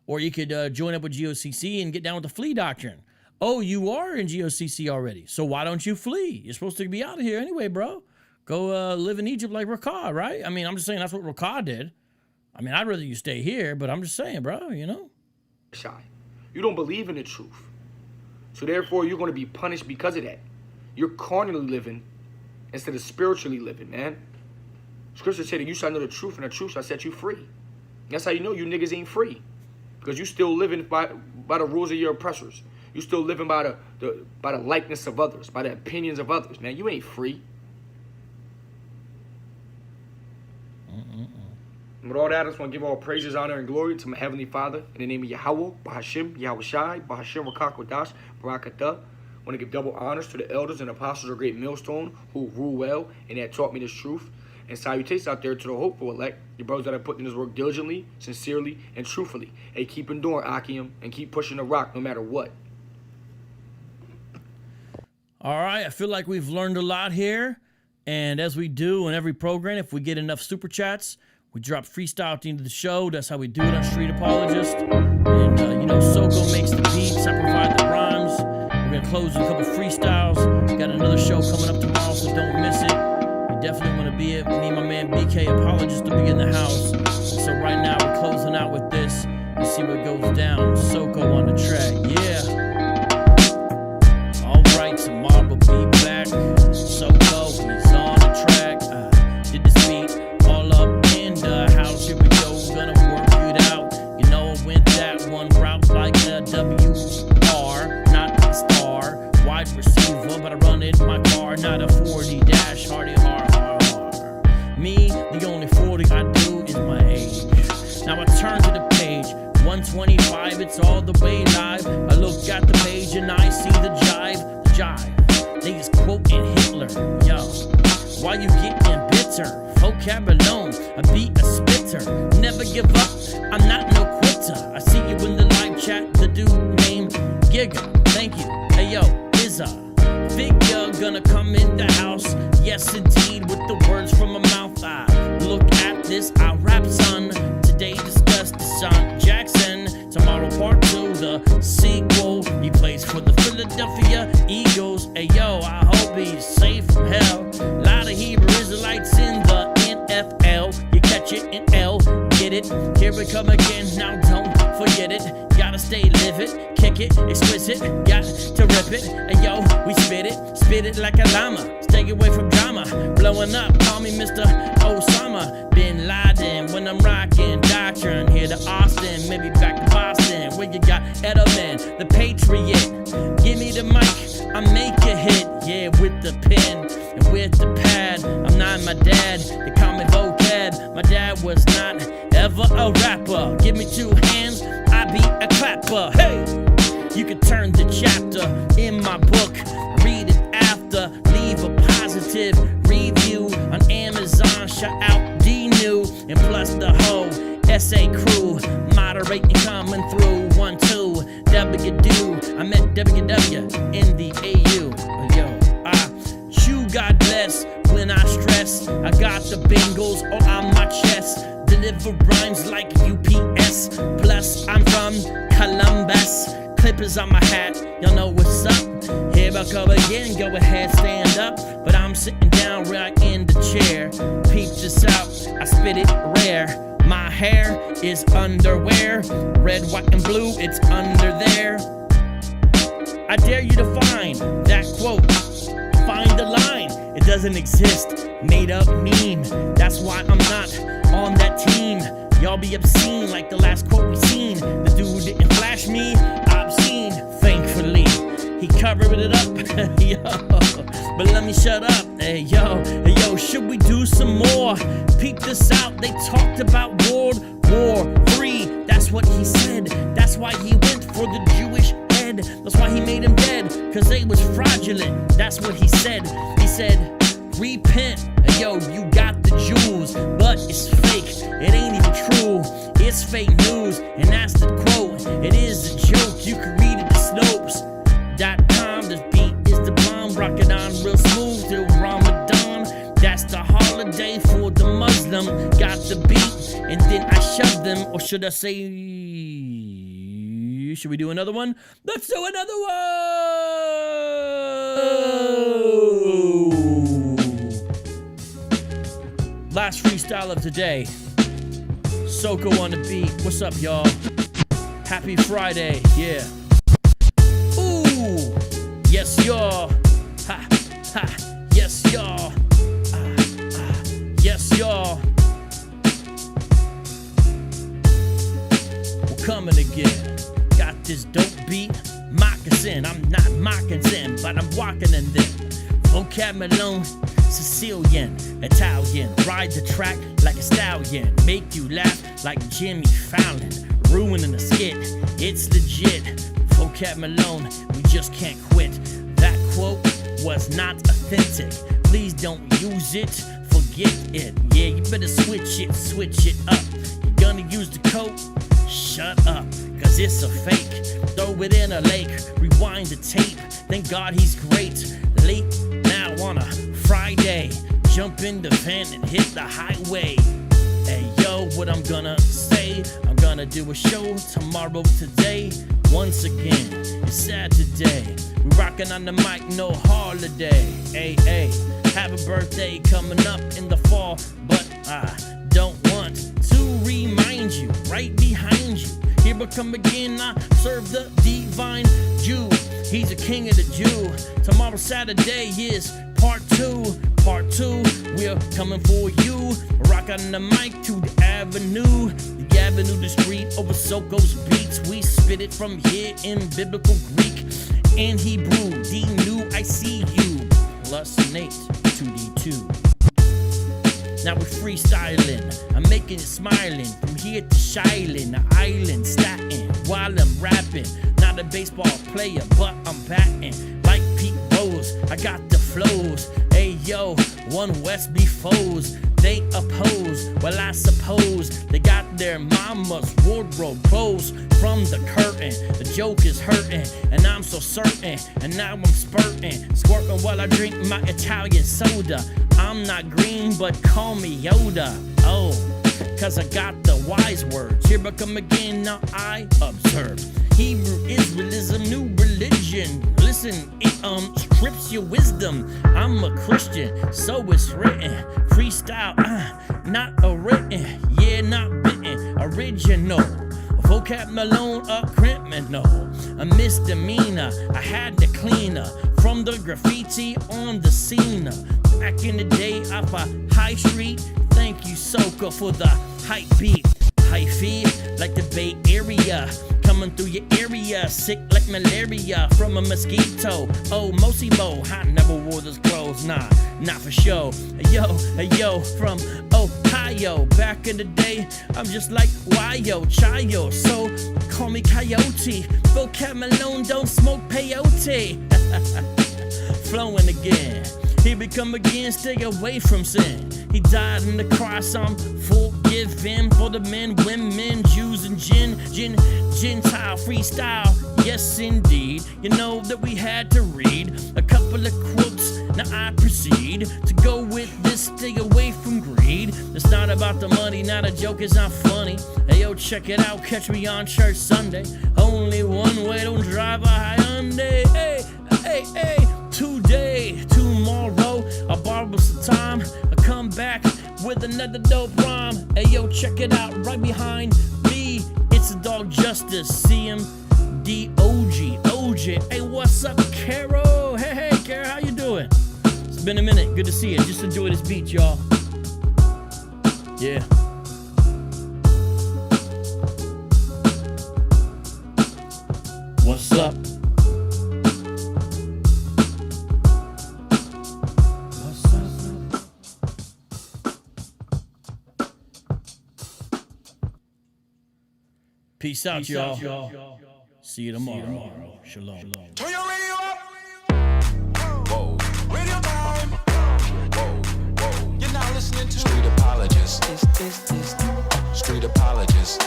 Or you could join up with GOCC and get down with the flee doctrine. Oh, you are in GOCC already, so why don't you flee? You're supposed to be out of here anyway, bro. Go live in Egypt like Rakah, right? I mean, I'm just saying that's what Rakah did. I mean, I'd rather you stay here, but I'm just saying, bro, you know? Shy. You don't believe in the truth. So therefore, you're going to be punished because of that. You're carnally living instead of spiritually living, man. Scripture said that you shall know the truth, and the truth shall set you free. That's how you know you niggas ain't free. Because you still living by the rules of your oppressors. You still living by the likeness of others, by the opinions of others, man. You ain't free. And with all that, I just want to give all praises, honor, and glory to my Heavenly Father in the name of Yahweh, Bahashim, Yahushai, Bahashim, Rakakwadash, Barakatah. I want to give double honors to the elders and apostles of Great Millstone who rule well and that taught me this truth. And salutations out there to the hopeful elect, your brothers that are putting this work diligently, sincerely, and truthfully. Hey, keep enduring, Akim, and keep pushing the rock no matter what. All right, I feel like we've learned a lot here. And as we do in every program, if we get enough super chats, we drop freestyle at the end of the show. That's how we do it on Street Apologist. And, you know, Soko makes the beats. I provide the rhymes. We're going to close with a couple freestyles. We got another show coming up tomorrow, so don't miss it. You definitely want to be it. Me and my man BK Apologist to be in the house. So right now, we're closing out with this. Let's see what goes down. Soko on the track. Yeah. All right, tomorrow we'll be back. Soko, he's on the track. Did this beat all up in the house. Here we go, gonna work it out. You know I went that one route like a WR, not a star. Wide receiver, but I run in my car, not a 40 dash. Hardy har. Me, the only 40 I do is my age. Now I turn to the page. 125, it's all the way live. I look at the page and I see the jive. Niggas quoting Hitler, yo. Why you getting bitter? Vocabulary, I be a spitter. Never give up, I'm not no quitter. I see you in the live chat, the dude named Giga. Thank you, hey yo, Izza. Figure gonna come in the house. Yes indeed, with the words from my mouth. I look at this, I rap son. Today discuss DeSean Jackson. Tomorrow part 2, the sequel. He plays for the Philadelphia Eagles. Hey yo, I hope he's safe from hell. Lot of Hebrew Israelites in the NFL. You catch it in L, get it? Here we come again, now don't forget it. Gotta stay livid, kick it, exquisite. Got to rip it, hey yo, we spit it like a llama. Stay away from drama, blowing up, call me Mr. Osama Bin Laden. When I'm rocking doctrine, here to Austin, maybe back to Boston, where you got Edelman, the Patriot. Give me the mic, I make a hit, yeah, with the pen and with the pad. I'm not my dad, they call me vocab. My dad was not ever a rapper. Give me 2 hands, I be a clapper. Hey, you can turn the chapter in my book, read it after, leave a positive review on Amazon. Shout out D-New and plus the whole SA best. When I stress, I got the Bengals all on my chest. Deliver rhymes like UPS. Plus, I'm from Columbus. Clippers on my hat, y'all know what's up. Here I go again, go ahead, stand up. But I'm sitting down right in the chair. Peep this out, I spit it rare. My hair is underwear. Red, white, and blue, it's under there. I dare you to find that quote. Find the line, it doesn't exist. Made up meme, that's why I'm not on that team. Y'all be obscene like the last quote we seen. The dude didn't flash me, obscene. Thankfully, he covered it up. Yo, but let me shut up. Hey yo, should we do some more? Peep this out, they talked about World War III. That's what he said, that's why he went for the Jewish head. That's why he made him dead, cause they was fraudulent. That's what he said. He said, repent. Yo, you got the jewels, but it's fake. It ain't even true. It's fake news, and that's the quote. It is a joke. You can read it at SNOPES.com. This beat is the bomb. Rock it on real smooth till Ramadan. That's the holiday for the Muslim. Got the beat, and then I shove them. Or should I say, should we do another one? Let's do another one! Last freestyle of today. Soko on the beat. What's up, y'all? Happy Friday, yeah. Ooh, yes, y'all. Ha, ha, yes, y'all. Yes, y'all. We're coming again. Got this dope beat. Moccasin. I'm not mocking them, but I'm walking in them. Vocab Malone. Sicilian, Italian, ride the track like a stallion, make you laugh like Jimmy Fallon, ruining the skit, it's legit. Vocab Malone, we just can't quit. That quote was not authentic, please don't use it, forget it. Yeah, you better switch it up. You gonna use the code? Shut up, cause it's a fake. Throw it in a lake, rewind the tape, thank God he's great. Late now on a Friday, jump in the van and hit the highway. Hey yo, what I'm gonna say, I'm gonna do a show tomorrow, today. Once again, it's Saturday, we rockin' on the mic, no holiday. Hey, have a birthday coming up in the fall, but I don't want to remind you, right behind you. Here I come again, I serve the divine Jew. He's a king of the Jew. Tomorrow Saturday is part two. We're coming for you. Rock on the mic to the avenue. The avenue, the street over Soko's beats. We spit it from here in biblical Greek and Hebrew. D new, I see you. Plus an 8, 2D2. Now we're freestyling, I'm making it smiling. From here to Shiloh, the island, Staten, while I'm rapping. Not a baseball player, but I'm batting. Like Pete Rose, I got the flows. Hey yo, one West be foes. They oppose, well I suppose they got their mama's wardrobe clothes from the curtain. The joke is hurting, and I'm so certain. And now I'm spurting, squirting while I drink my Italian soda. I'm not green, but call me Yoda. Oh, cause I got the wise words. Here I come again, now I observe. Hebrew Israelism, new religion. Listen, it strips your wisdom. I'm a Christian, so it's written. Freestyle, not a written. Yeah, not bitten. Original. Vocab Malone, a criminal. A misdemeanor, I had to clean her from the graffiti on the scene. Back in the day off a high street. Thank you, Soka, for the hype beat. Hyphy, like the Bay Area. Coming through your area, sick like malaria from a mosquito. Oh, Mosimo, I never wore those clothes, nah, not for show. Hey yo, from Ohio. Back in the day, I'm just like Wyo, Chayo, so call me Coyote. Vocab Malone, don't smoke peyote. Flowing again. Here we come again, stay away from sin. He died on the cross, I'm forgiven for the men, women, Jews, and Gentile freestyle. Yes, indeed. You know that we had to read a couple of quotes Now I proceed to go with this, stay away from greed. It's not about the money, not a joke, it's not funny. Hey yo, check it out, catch me on church Sunday. Only one way, don't drive a Hyundai. Hey, hey, hey, today, tomorrow, I'll borrow some time. I come back with another dope rhyme. Hey yo, check it out, right behind me, it's the dog Justice, CMDOG, OJ. Hey, what's up, Caro? Hey, Caro, how you doing? It's been a minute, good to see you. Just enjoy this beat, y'all. Yeah. What's up? Peace out, y'all. See you tomorrow. Shalom. Turn your radio up. Whoa. Radio time. Whoa. You're now listening to Street Apologists. Street Apologists.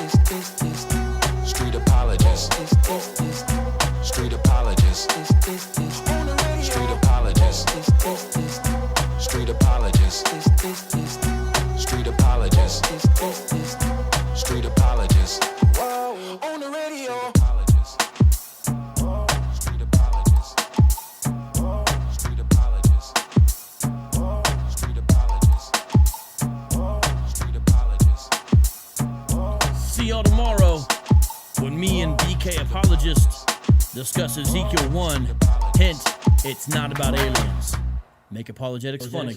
Street Apologists. Street Apologists. On the radio. Street Apologists. Street Apologists. Street Apologists. Street Apologists. On the radio. Street apologists. Street apologists. Street apologists. Street apologists. See y'all tomorrow when me and BK Apologists discuss Ezekiel 1. Hint, it's not about aliens. Make apologetics fun again.